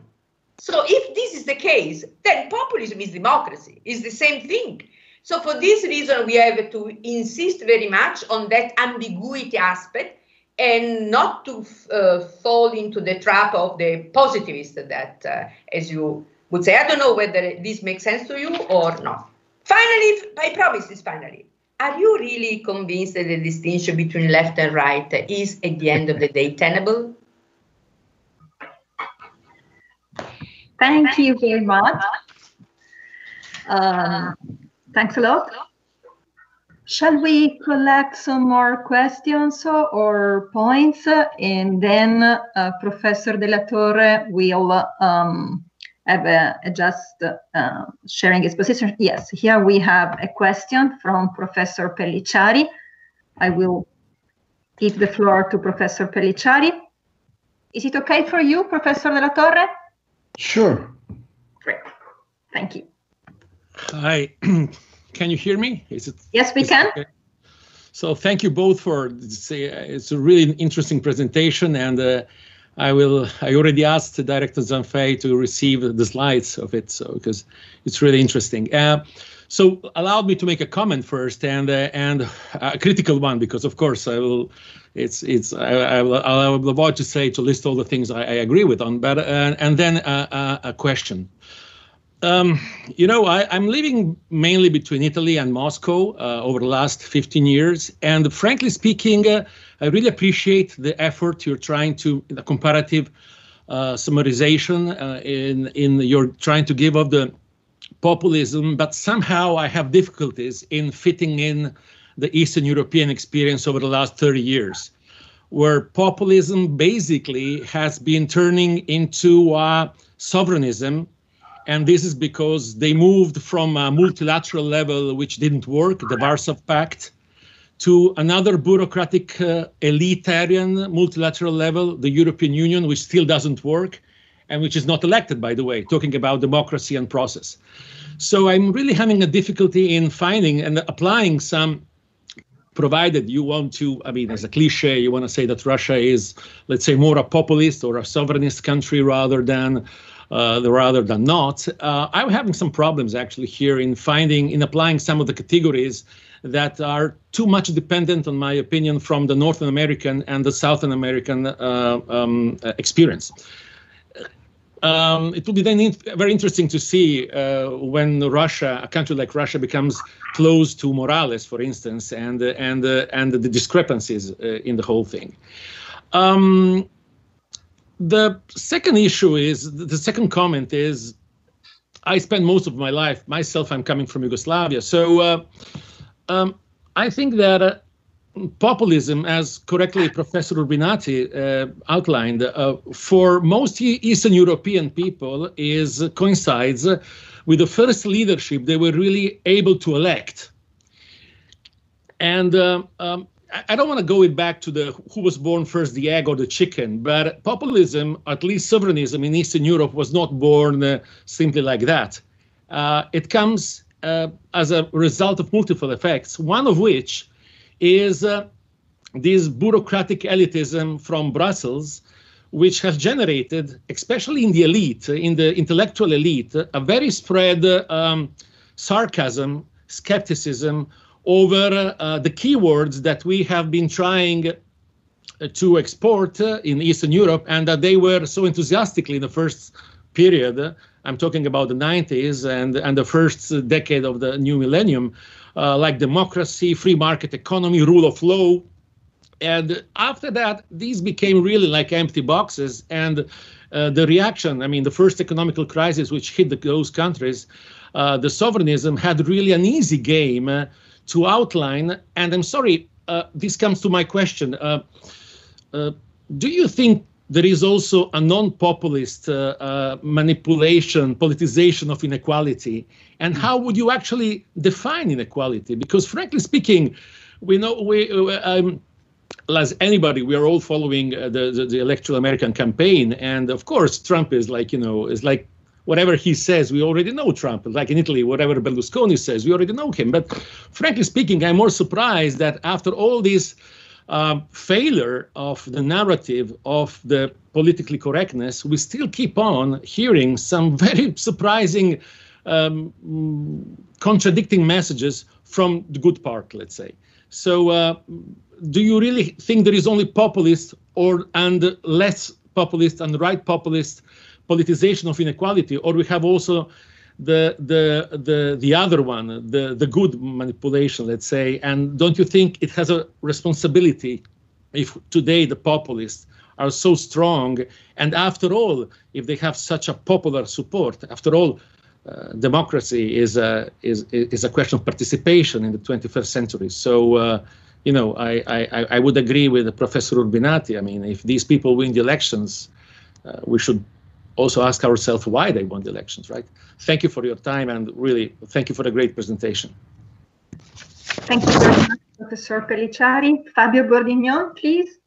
So if this is the case, then populism is democracy, is the same thing. So for this reason, we have to insist very much on that ambiguity aspect and not to fall into the trap of the positivist that, as you would say, I don't know whether this makes sense to you or not. Finally, I promise this finally. Are you really convinced that the distinction between left and right is, at the end of the day, tenable? Thank you very much. Thanks a lot. Shall we collect some more questions or points, and then Professor De La Torre will have just sharing his position? Yes, here we have a question from Professor Pellicciari. I will give the floor to Professor Pellicciari. Is it okay for you, Professor De La Torre? Sure. Great. Thank you. Hi. Can you hear me? Yes, we can. Okay? So thank you both for it's a really interesting presentation, and I already asked Director Zanfei to receive the slides of it, so because it's really interesting. So allow me to make a comment first, and a critical one, because of course I will. I'll avoid to list all the things I agree with on, but and then a question. I'm living mainly between Italy and Moscow over the last 15 years. And frankly speaking, I really appreciate the effort you're trying to, the comparative summarization in you're trying to give of the populism. But somehow I have difficulties in fitting in the Eastern European experience over the last 30 years, where populism basically has been turning into sovereignism. And this is because they moved from a multilateral level, which didn't work, the Warsaw Pact, to another bureaucratic elitarian multilateral level, the European Union, which still doesn't work and which is not elected, by the way, talking about democracy and process. So I'm really having a difficulty in finding and applying some, provided you want to, as a cliche, you want to say that Russia is, let's say, more a populist or a sovereignist country rather than not. I'm having some problems actually here in applying some of the categories that are too much dependent, on my opinion, from the North American and the Southern American experience. It will be then very interesting to see when a country like Russia, becomes close to Morales, for instance, and the discrepancies in the whole thing. The second issue is, the second comment is, I spent most of my life, I'm coming from Yugoslavia. So I think that populism, as correctly Professor Urbinati outlined, for most Eastern European people coincides with the first leadership they were really able to elect. And I don't want to go back to who was born first, the egg or the chicken, but populism, at least sovereignism in Eastern Europe, was not born simply like that. It comes as a result of multiple effects, one of which is this bureaucratic elitism from Brussels, which has generated, especially in the elite, in the intellectual elite, a very spread sarcasm, skepticism, over the keywords that we have been trying to export in Eastern Europe, and that they were so enthusiastically in the first period. I'm talking about the 90s and the first decade of the new millennium, like democracy, free market economy, rule of law. And after that, these became really like empty boxes. And the reaction, the first economical crisis which hit those countries, the sovereignism had really an easy game to outline. And I'm sorry, this comes to my question. Do you think there is also a non-populist manipulation, politicization of inequality? And how would you actually define inequality? Because frankly speaking, we know, as anybody, we are all following the electoral American campaign. And of course, Trump is like, is like, whatever he says, we already know Trump. Like in Italy, whatever Berlusconi says, we already know him. But frankly speaking, I'm more surprised that after all these failure of the narrative of the politically correctness, we still keep on hearing some very surprising contradicting messages from the good part, let's say. So do you really think there is only populist and less populist and right populist politicization of inequality, or we have also the other one, the good manipulation, let's say? And don't you think it has a responsibility if today the populists are so strong, and after all, if they have such a popular support, after all, democracy is a question of participation in the 21st century. So, you know, I would agree with Professor Urbinati. I mean, if these people win the elections, we should also ask ourselves why they won the elections, right? Thank you for your time, and really thank you for the great presentation. Thank you very much, Professor Pellicciari. Fabio Bordignon, please.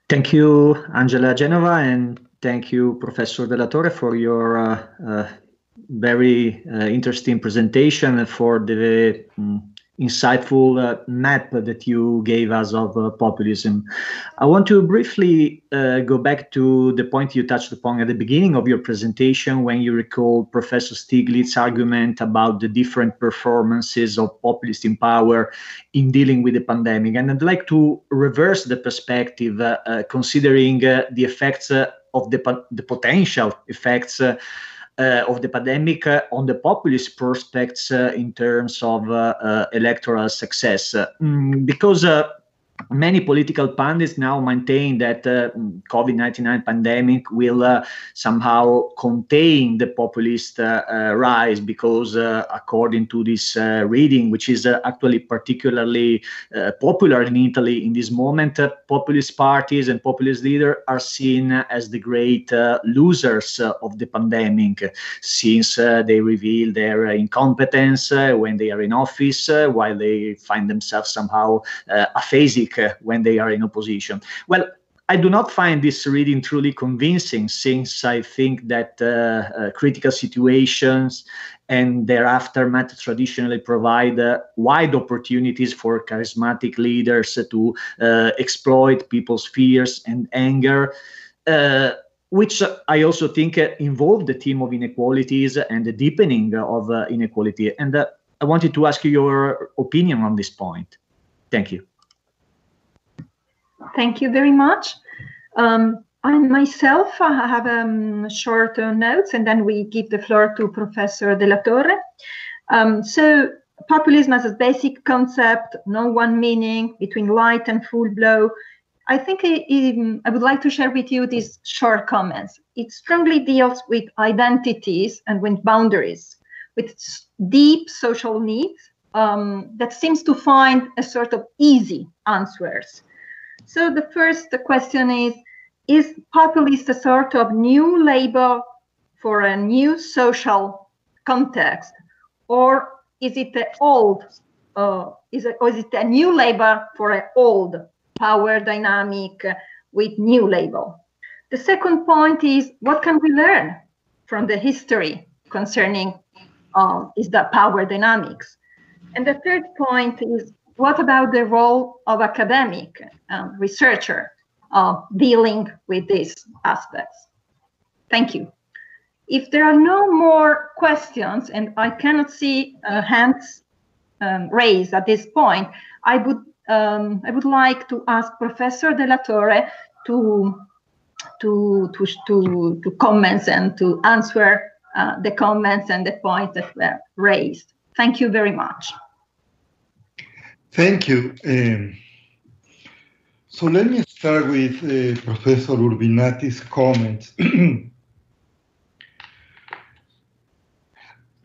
Thank you, Angela Genova, and thank you, Professor Della Torre, for your very interesting presentation, for the insightful map that you gave us of populism. I want to briefly go back to the point you touched upon at the beginning of your presentation, when you recall Professor Stiglitz's argument about the different performances of populists in power in dealing with the pandemic. And I'd like to reverse the perspective, considering the effects of the potential effects of the pandemic on the populist prospects in terms of electoral success, because many political pundits now maintain that COVID-19 pandemic will somehow contain the populist rise, because according to this reading, which is actually particularly popular in Italy in this moment, populist parties and populist leaders are seen as the great losers of the pandemic, since they reveal their incompetence when they are in office, while they find themselves somehow aphasic when they are in opposition. Well, I do not find this reading truly convincing, since I think that critical situations and their aftermath traditionally provide wide opportunities for charismatic leaders to exploit people's fears and anger, which I also think involve the theme of inequalities and the deepening of inequality. And I wanted to ask you your opinion on this point. Thank you. Thank you very much. I myself have short notes, and then we give the floor to Professor Della Torre. So populism as a basic concept, no one meaning, between light and full blow. I think I would like to share with you these short comments. It strongly deals with identities and with boundaries, with deep social needs that seems to find a sort of easy answers. So the first question is populist a sort of new label for a new social context, or is it an old, is it a new label for an old power dynamic with new label? The second point is, what can we learn from the history concerning is the power dynamics? And the third point is, what about the role of academic researcher dealing with these aspects? Thank you. If there are no more questions, and I cannot see hands raised at this point, I would like to ask Professor Della Torre to comment and to answer the comments and the points that were raised. Thank you very much. Thank you. So let me start with Professor Urbinati's comments.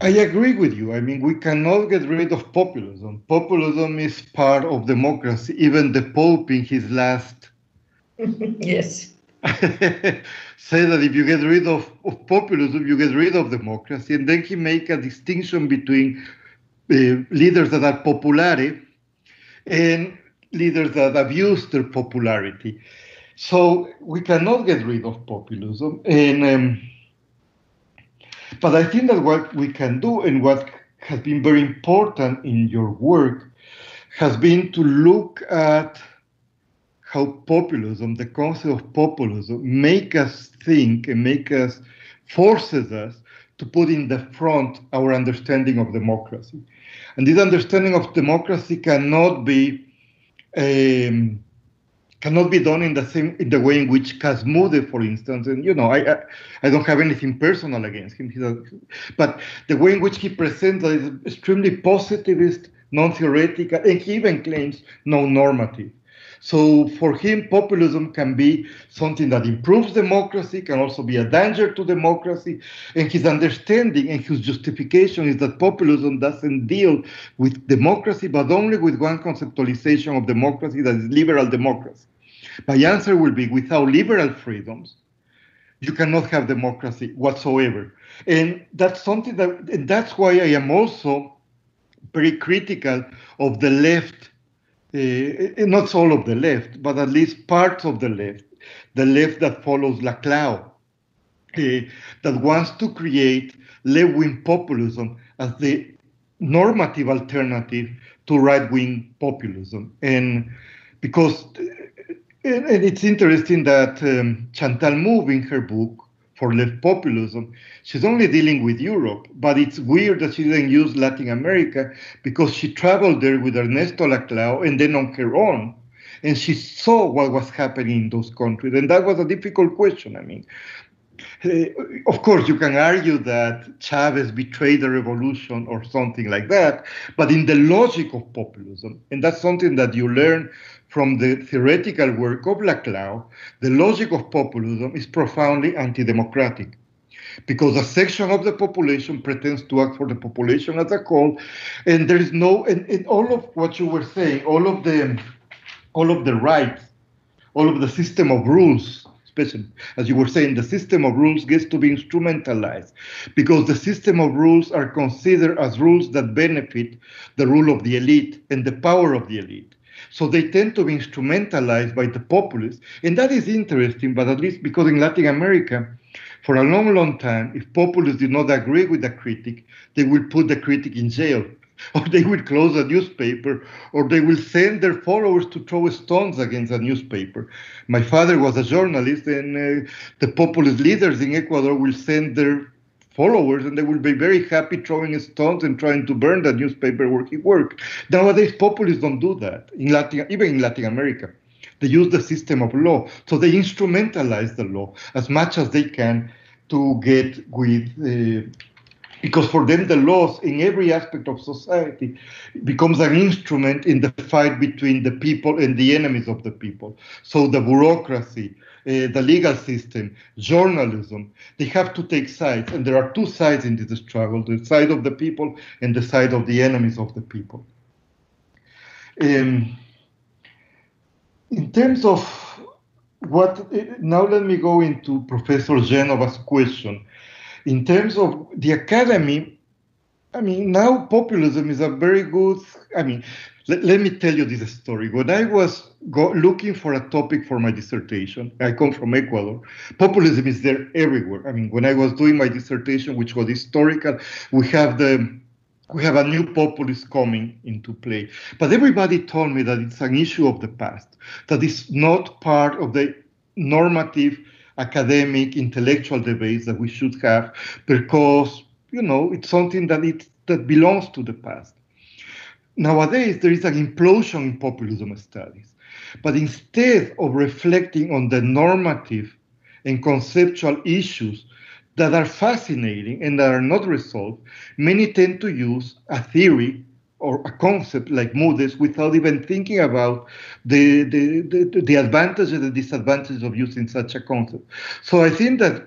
I agree with you. I mean, we cannot get rid of populism. Populism is part of democracy. Even the Pope in his last yes. say that if you get rid of populism, you get rid of democracy. And then he make a distinction between leaders that are populare and leaders that abuse their popularity. So we cannot get rid of populism. And but I think that what we can do, and what has been very important in your work, has been to look at how populism, the concept of populism, make us think and forces us to put in the front our understanding of democracy. And this understanding of democracy cannot be done in the way in which Casmude, for instance, and I don't have anything personal against him, but the way in which he presents that is extremely positivist, non-theoretical, and he even claims non-normative. So for him, populism can be something that improves democracy, can also be a danger to democracy. And his understanding and his justification is that populism doesn't deal with democracy, but only with one conceptualization of democracy, that is liberal democracy. My answer will be, without liberal freedoms, you cannot have democracy whatsoever. And that's something and that's why I am also very critical of the left. Not all of the left, but at least parts of the left that follows Laclau, that wants to create left-wing populism as the normative alternative to right-wing populism. And because, and it's interesting that Chantal Mouffe, in her book, For Left Populism, she's only dealing with Europe, but it's weird that she didn't use Latin America because she traveled there with Ernesto Laclau and then on her own, and she saw what was happening in those countries, and that was a difficult question. I mean, of course, you can argue that Chavez betrayed the revolution or something like that, but in the logic of populism, and that's something that you learn from the theoretical work of Laclau, the logic of populism is profoundly anti-democratic, because a section of the population pretends to act for the population as a whole, and there is no, and all of what you were saying, all of the rights, all of the system of rules, especially as you were saying, the system of rules gets to be instrumentalized, because the system of rules are considered as rules that benefit the rule of the elite and the power of the elite. So they tend to be instrumentalized by the populists. And that is interesting, but at least because in Latin America, for a long, long time, if populists did not agree with the critic, they will put the critic in jail, or they will close a newspaper, or they will send their followers to throw stones against a newspaper. My father was a journalist, and the populist leaders in Ecuador will send their followers, and they will be very happy throwing stones and trying to burn the newspaper where he worked. Nowadays, populists don't do that. Even in Latin America, they use the system of law. So they instrumentalize the law as much as they can to get with, because for them the laws in every aspect of society becomes an instrument in the fight between the people and the enemies of the people. So the bureaucracy, the legal system, journalism, they have to take sides. And there are two sides in this struggle, the side of the people and the side of the enemies of the people. In terms of what, now let me go into Professor Genova's question. In terms of the academy, I mean, now populism is a very good, I mean, let me tell you this story. When I was looking for a topic for my dissertation, I come from Ecuador, populism is there everywhere. I mean, when I was doing my dissertation, which was historical, we have a new populist coming into play. But everybody told me that it's an issue of the past, that it's not part of the normative, academic, intellectual debates that we should have, because, it's something that belongs to the past. Nowadays, there is an implosion in populism studies. But instead of reflecting on the normative and conceptual issues that are fascinating and that are not resolved, many tend to use a theory or a concept like Moody's without even thinking about the advantages and the disadvantages of using such a concept. So I think that,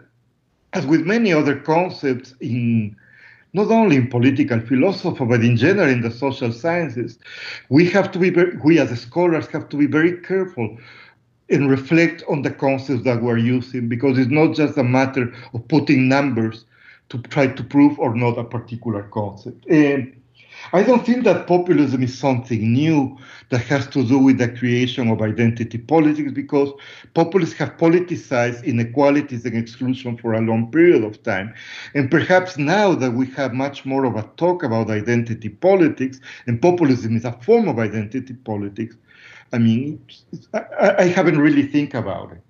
as with many other concepts not only in political philosophy, but in general in the social sciences, we as scholars have to be very careful and reflect on the concepts that we're using, because it's not just a matter of putting numbers to try to prove or not a particular concept. And I don't think that populism is something new that has to do with the creation of identity politics, because populists have politicized inequalities and exclusion for a long period of time. And perhaps now that we have much more of a talk about identity politics, and populism is a form of identity politics, I mean, I haven't really think about it.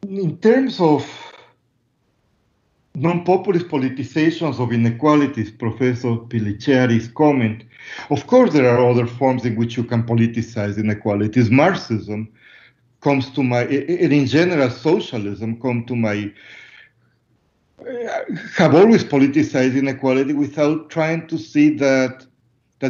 In terms of non-populist politicizations of inequalities, Professor Peliciari's comment, of course there are other forms in which you can politicize inequalities. Marxism comes to my, and in general socialism come to my, have always politicized inequality without trying to see that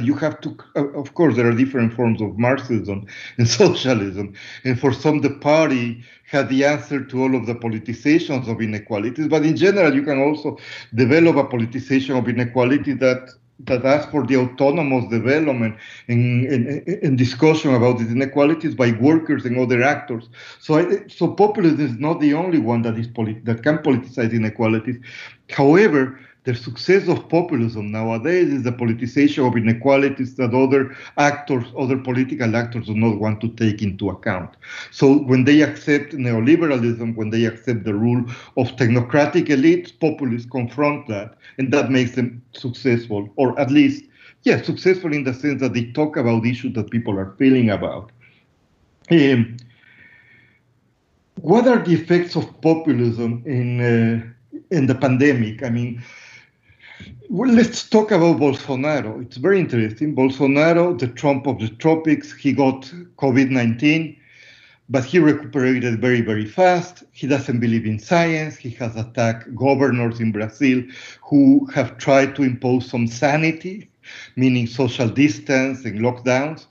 you have to, of course, there are different forms of Marxism and socialism. And for some, the party had the answer to all of the politizations of inequalities. But in general, you can also develop a politicization of inequality that asks for the autonomous development and discussion about these inequalities by workers and other actors. So populism is not the only one that can politicize inequalities. However, the success of populism nowadays is the politicization of inequalities that other actors, other political actors do not want to take into account. So when they accept neoliberalism, when they accept the rule of technocratic elites, populists confront that, and that makes them successful, or at least, successful in the sense that they talk about issues that people are feeling about. What are the effects of populism in the pandemic? I mean, well, let's talk about Bolsonaro. It's very interesting. Bolsonaro, the Trump of the tropics, he got COVID-19, but he recuperated very, very fast. He doesn't believe in science. He has attacked governors in Brazil who have tried to impose some sanity, meaning social distance and lockdowns.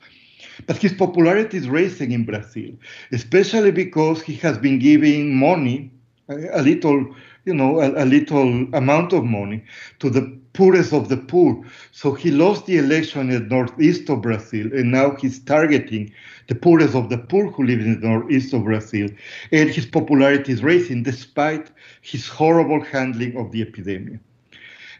But his popularity is rising in Brazil, especially because he has been giving money, a little amount of money to the poorest of the poor. So he lost the election in the northeast of Brazil, and now he's targeting the poorest of the poor who live in the northeast of Brazil. And his popularity is rising despite his horrible handling of the epidemic.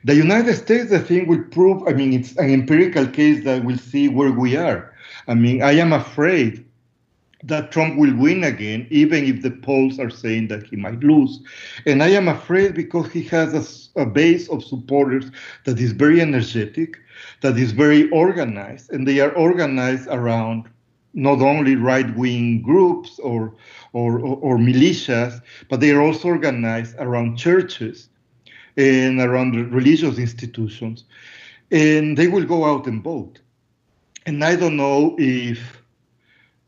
The United States, I think, will prove, I mean, it's an empirical case that will see where we are. I mean, I am afraid that Trump will win again, even if the polls are saying that he might lose. And I am afraid because he has a base of supporters that is very energetic, that is very organized, and they are organized around not only right-wing groups or militias, but they are also organized around churches and around religious institutions. And they will go out and vote. And I don't know if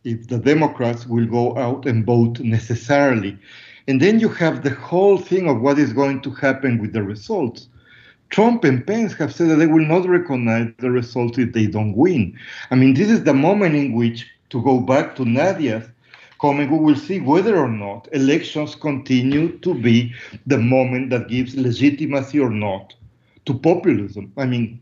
the Democrats will go out and vote necessarily. And then you have the whole thing of what is going to happen with the results. Trump and Pence have said that they will not recognize the results if they don't win. I mean, this is the moment in which, to go back to Nadia's comment, we will see whether or not elections continue to be the moment that gives legitimacy or not to populism. I mean,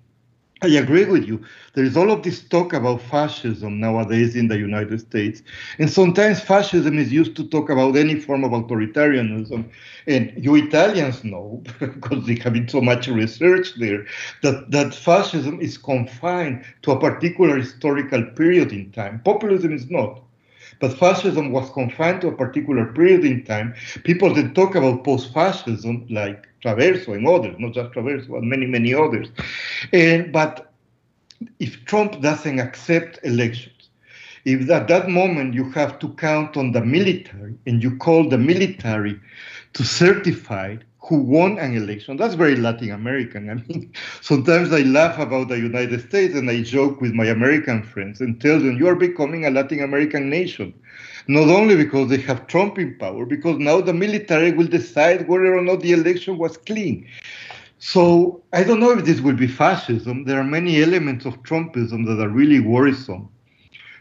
I agree with you. There is all of this talk about fascism nowadays in the United States. And sometimes fascism is used to talk about any form of authoritarianism. And you Italians know, because they have been so much research there, that fascism is confined to a particular historical period in time. Populism is not. But fascism was confined to a particular period in time. People that talk about post-fascism, like Traverso and others, not just Traverso, but many, many others. But if Trump doesn't accept elections, if at that moment you have to count on the military and you call the military to certify who won an election, that's very Latin American. I mean, sometimes I laugh about the United States and I joke with my American friends and tell them, you are becoming a Latin American nation. Not only because they have Trump in power, because now the military will decide whether or not the election was clean. So I don't know if this will be fascism. There are many elements of Trumpism that are really worrisome.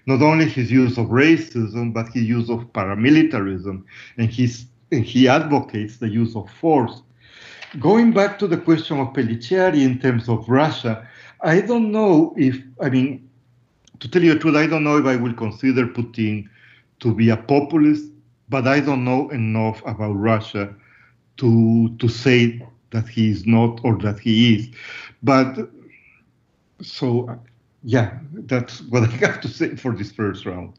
Not only his use of racism, but his use of paramilitarism, and he advocates the use of force. Going back to the question of Peliciari in terms of Russia, I don't know if, I mean, to tell you the truth, I don't know if I will consider Putin to be a populist, but I don't know enough about Russia to say that he is not or that he is. But so, yeah, that's what I have to say for this first round.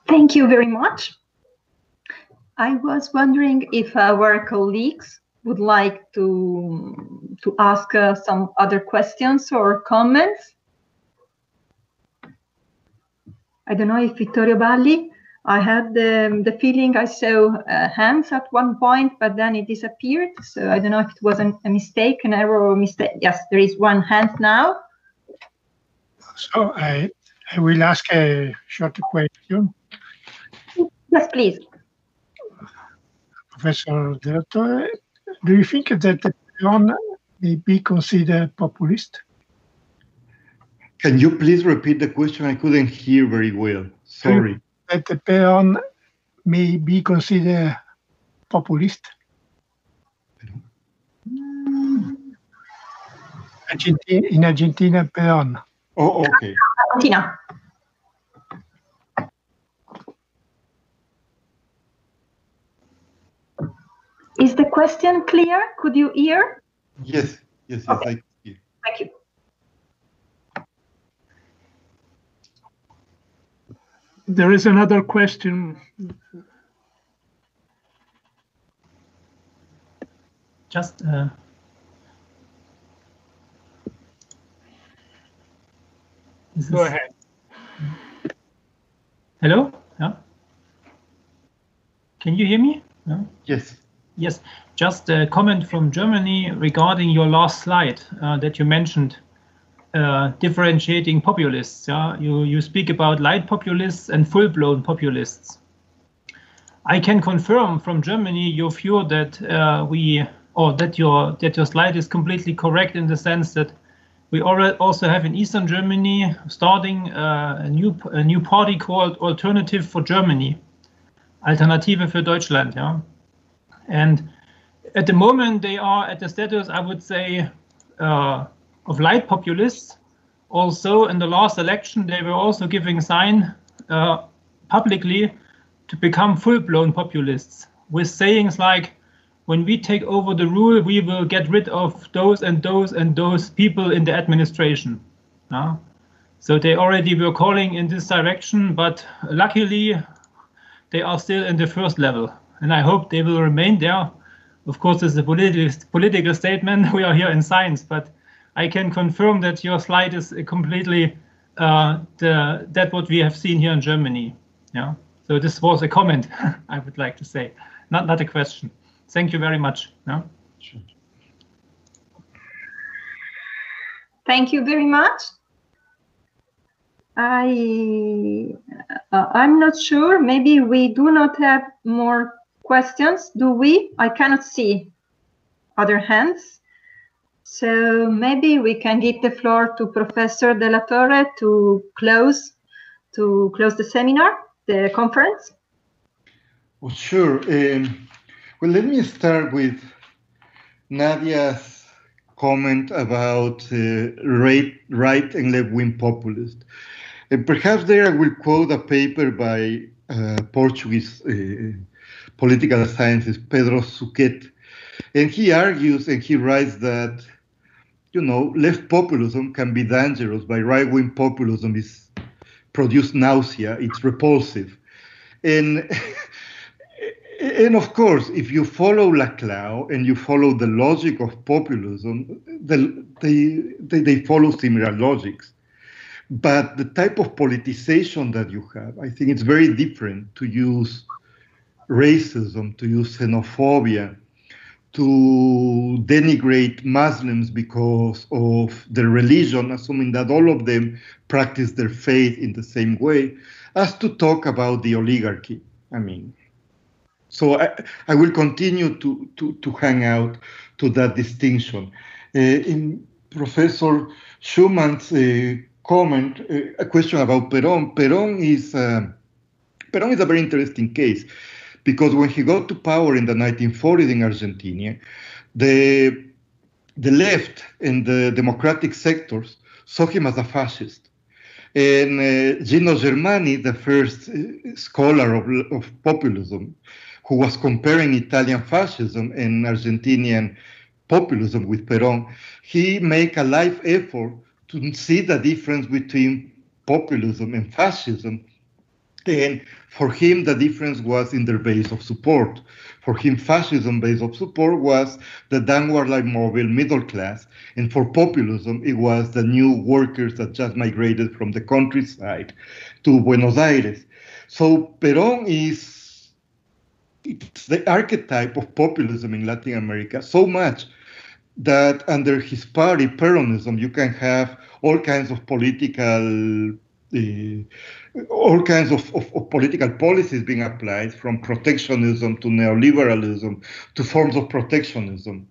Thank you very much. I was wondering if our colleagues would like to ask some other questions or comments. I don't know if Vittorio Balli, I had the feeling I saw hands at one point, but then it disappeared. So I don't know if it was a mistake, an error or mistake. Yes, there is one hand now. So I will ask a short question. Yes, please. Professor Della Torre, do you think that the peon may be considered populist? Can you please repeat the question? I couldn't hear very well. Sorry. That the peon may be considered populist? In Argentina, peon. Oh, okay. Argentina. Is the question clear? Could you hear? Yes, yes, Okay. I hear. Thank you. There is another question. Just Go ahead. Hello? Yeah. Can you hear me? No? Yes. Yes. Just a comment from Germany regarding your last slide that you mentioned, differentiating populists. Yeah, you speak about light populists and full-blown populists. I can confirm from Germany your view that that your slide is completely correct in the sense that we already also have in Eastern Germany starting a new party called Alternative for Germany, Alternative für Deutschland. Yeah, and at the moment they are at the status, I would say, of light populists. Also, in the last election, they were also giving sign publicly to become full-blown populists with sayings like, when we take over the rule, we will get rid of those and those and those people in the administration. So they already were calling in this direction, but luckily they are still in the first level. And I hope they will remain there. Of course, it's a political statement. We are here in science, but I can confirm that your slide is completely that what we have seen here in Germany. Yeah. So this was a comment, I would like to say, not a question. Thank you very much. No? Sure. Thank you very much. I'm not sure. Maybe we do not have more questions, do we? I cannot see other hands. So maybe we can give the floor to Professor Della Torre to close the seminar, the conference. Well, sure. Well, let me start with Nadia's comment about right and left-wing populist. And perhaps there I will quote a paper by Portuguese political scientist Pedro Suquet. And he argues and he writes that, left populism can be dangerous, but right-wing populism is produce nausea, it's repulsive. And of course, if you follow Laclau and you follow the logic of populism, they follow similar logics. But the type of politicization that you have, I think it's very different to use racism, to use xenophobia, to denigrate Muslims because of their religion, assuming that all of them practice their faith in the same way, as to talk about the oligarchy. So I will continue to hang out to that distinction. In Professor Schumann's comment, a question about Perón. Perón is a very interesting case because when he got to power in the 1940s in Argentina, the left and the democratic sectors saw him as a fascist. And Gino Germani, the first scholar of populism, who was comparing Italian fascism and Argentinian populism with Perón, he made a life effort to see the difference between populism and fascism. And for him, the difference was in their base of support. For him, fascism base of support was the downwardly mobile middle class. And for populism, it was the new workers that just migrated from the countryside to Buenos Aires. So Perón it's the archetype of populism in Latin America so much that under his party, Peronism, you can have all kinds of political political policies being applied, from protectionism to neoliberalism to forms of protectionism.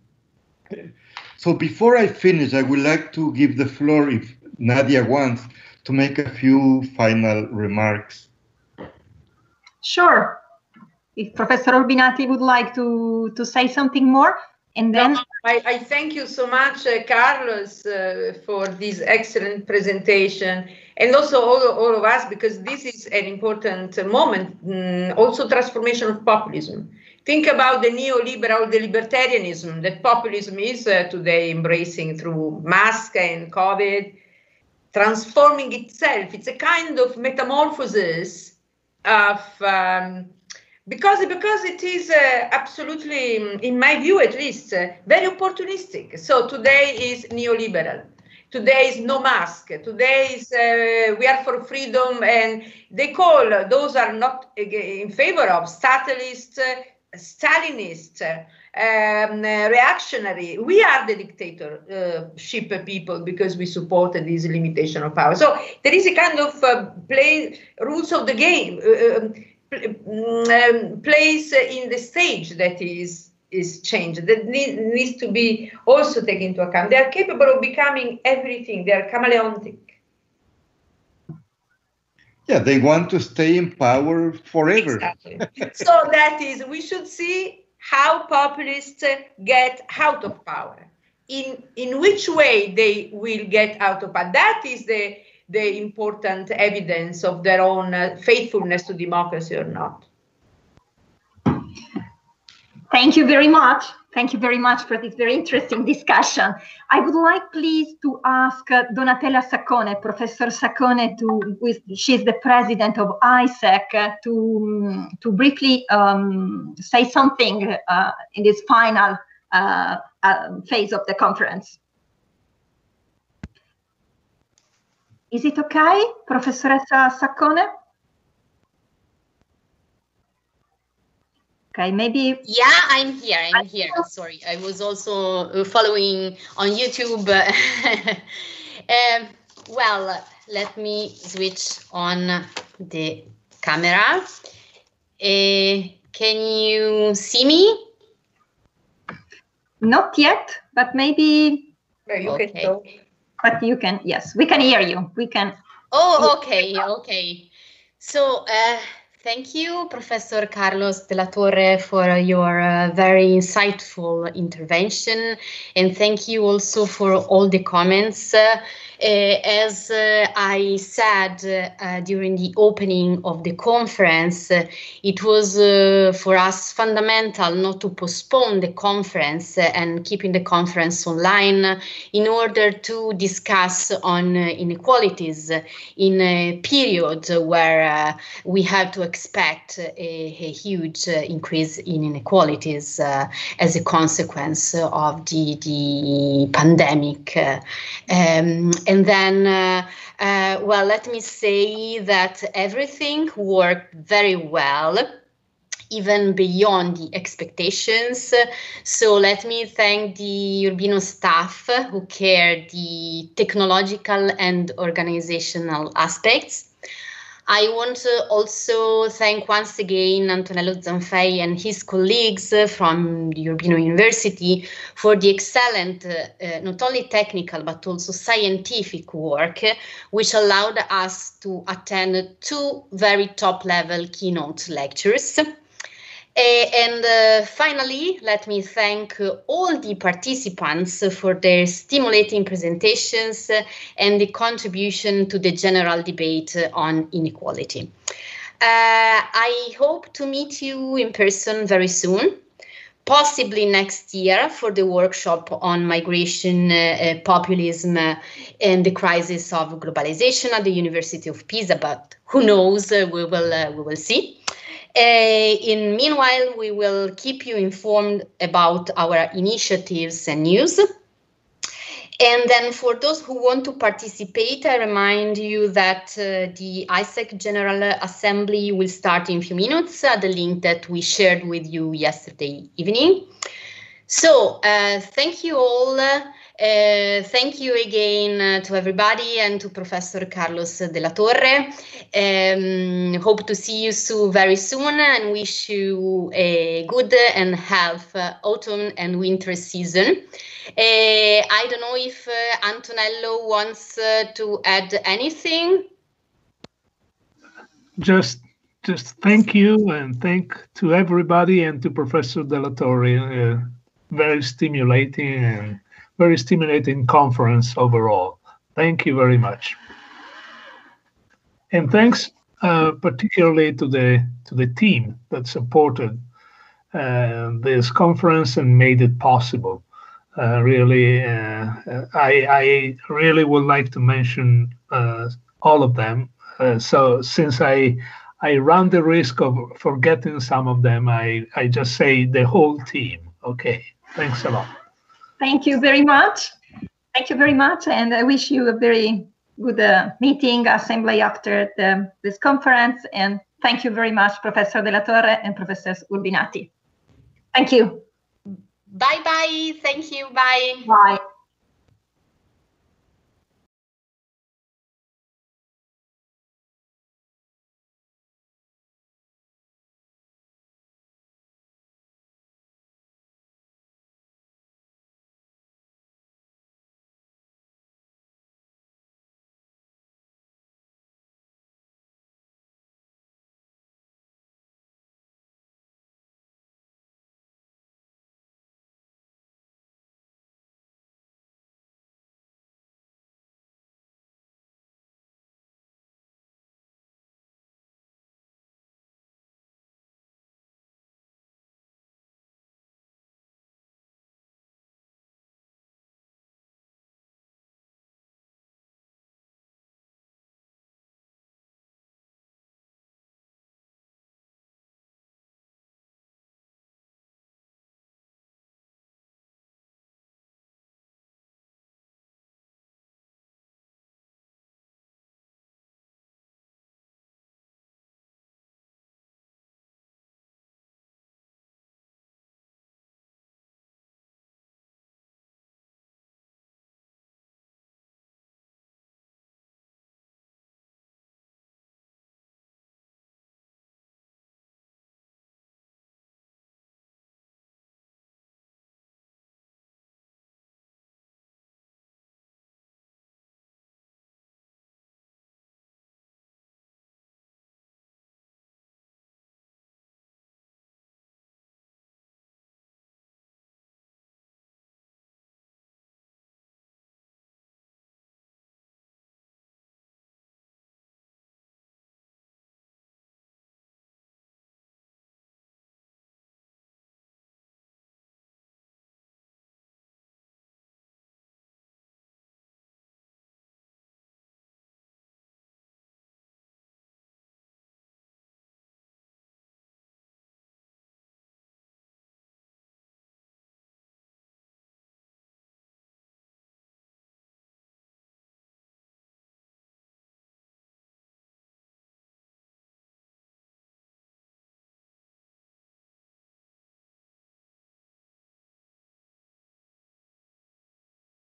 So before I finish, I would like to give the floor, if Nadia wants, to make a few final remarks. Sure. If Professor Urbinati would like to say something more, and then... No, I thank you so much, Carlos, for this excellent presentation, and also all of us, because this is an important moment, also transformation of populism. Think about the neoliberal, the libertarianism that populism is today embracing through mask and COVID, transforming itself. It's a kind of metamorphosis of... Because it is absolutely, in my view at least, very opportunistic. So today is neoliberal. Today is no mask. Today is we are for freedom, and they call those are not in favor of statalist, Stalinist, reactionary. We are the dictatorship people because we support this limitation of power. So there is a kind of play rules of the game. Place in the stage that is changed, that needs to be also taken into account. They are capable of becoming everything. They are chameleontic. Yeah, they want to stay in power forever. Exactly. So that is, we should see how populists get out of power. In which way they will get out of power. That is the important evidence of their own faithfulness to democracy or not. Thank you very much. Thank you very much for this very interesting discussion. I would like, please, to ask Donatella Saccone, Professor Saccone, she's the president of ISEC, to briefly say something in this final phase of the conference. Is it okay, Professoressa Saccone? Okay, maybe. Yeah, I'm here. Sorry, I was also following on YouTube. Well, let me switch on the camera. Can you see me? Not yet, but maybe. You can talk. But you can, yes, we can hear you. We can. Oh, okay. So, thank you, Professor Carlos de la Torre, for your very insightful intervention. And thank you also for all the comments. As I said during the opening of the conference, it was for us fundamental not to postpone the conference and keeping the conference online in order to discuss on inequalities in a period where we have to expect a huge increase in inequalities as a consequence of the pandemic. And then, well, let me say that everything worked very well, even beyond the expectations. So let me thank the Urbino staff who cared the technological and organizational aspects. I want to also thank once again Antonello Zanfei and his colleagues from the Urbino University for the excellent, not only technical, but also scientific work, which allowed us to attend 2 very top-level keynote lectures. Finally, let me thank all the participants for their stimulating presentations and the contribution to the general debate on inequality. I hope to meet you in person very soon, possibly next year for the workshop on migration, populism, and the crisis of globalization at the University of Pisa, but who knows, we will see. Meanwhile, we will keep you informed about our initiatives and news. And then for those who want to participate, I remind you that the ISEC General Assembly will start in a few minutes at the link that we shared with you yesterday evening. So thank you all. Thank you again to everybody and to Professor Carlos de la Torre. Hope to see you very soon and wish you a good and healthy autumn and winter season. I don't know if Antonello wants to add anything. Just thank you and thank to everybody and to Professor de la Torre. Very stimulating conference overall. Thank you very much. And thanks particularly to the team that supported this conference and made it possible. Really, I really would like to mention all of them. So since I run the risk of forgetting some of them, I just say the whole team. Okay, thanks a lot. Thank you very much. Thank you very much, and I wish you a very good meeting, assembly after this conference. And thank you very much, Professor de la Torre and Professor Urbinati. Thank you. Bye-bye. Thank you. Bye. Bye.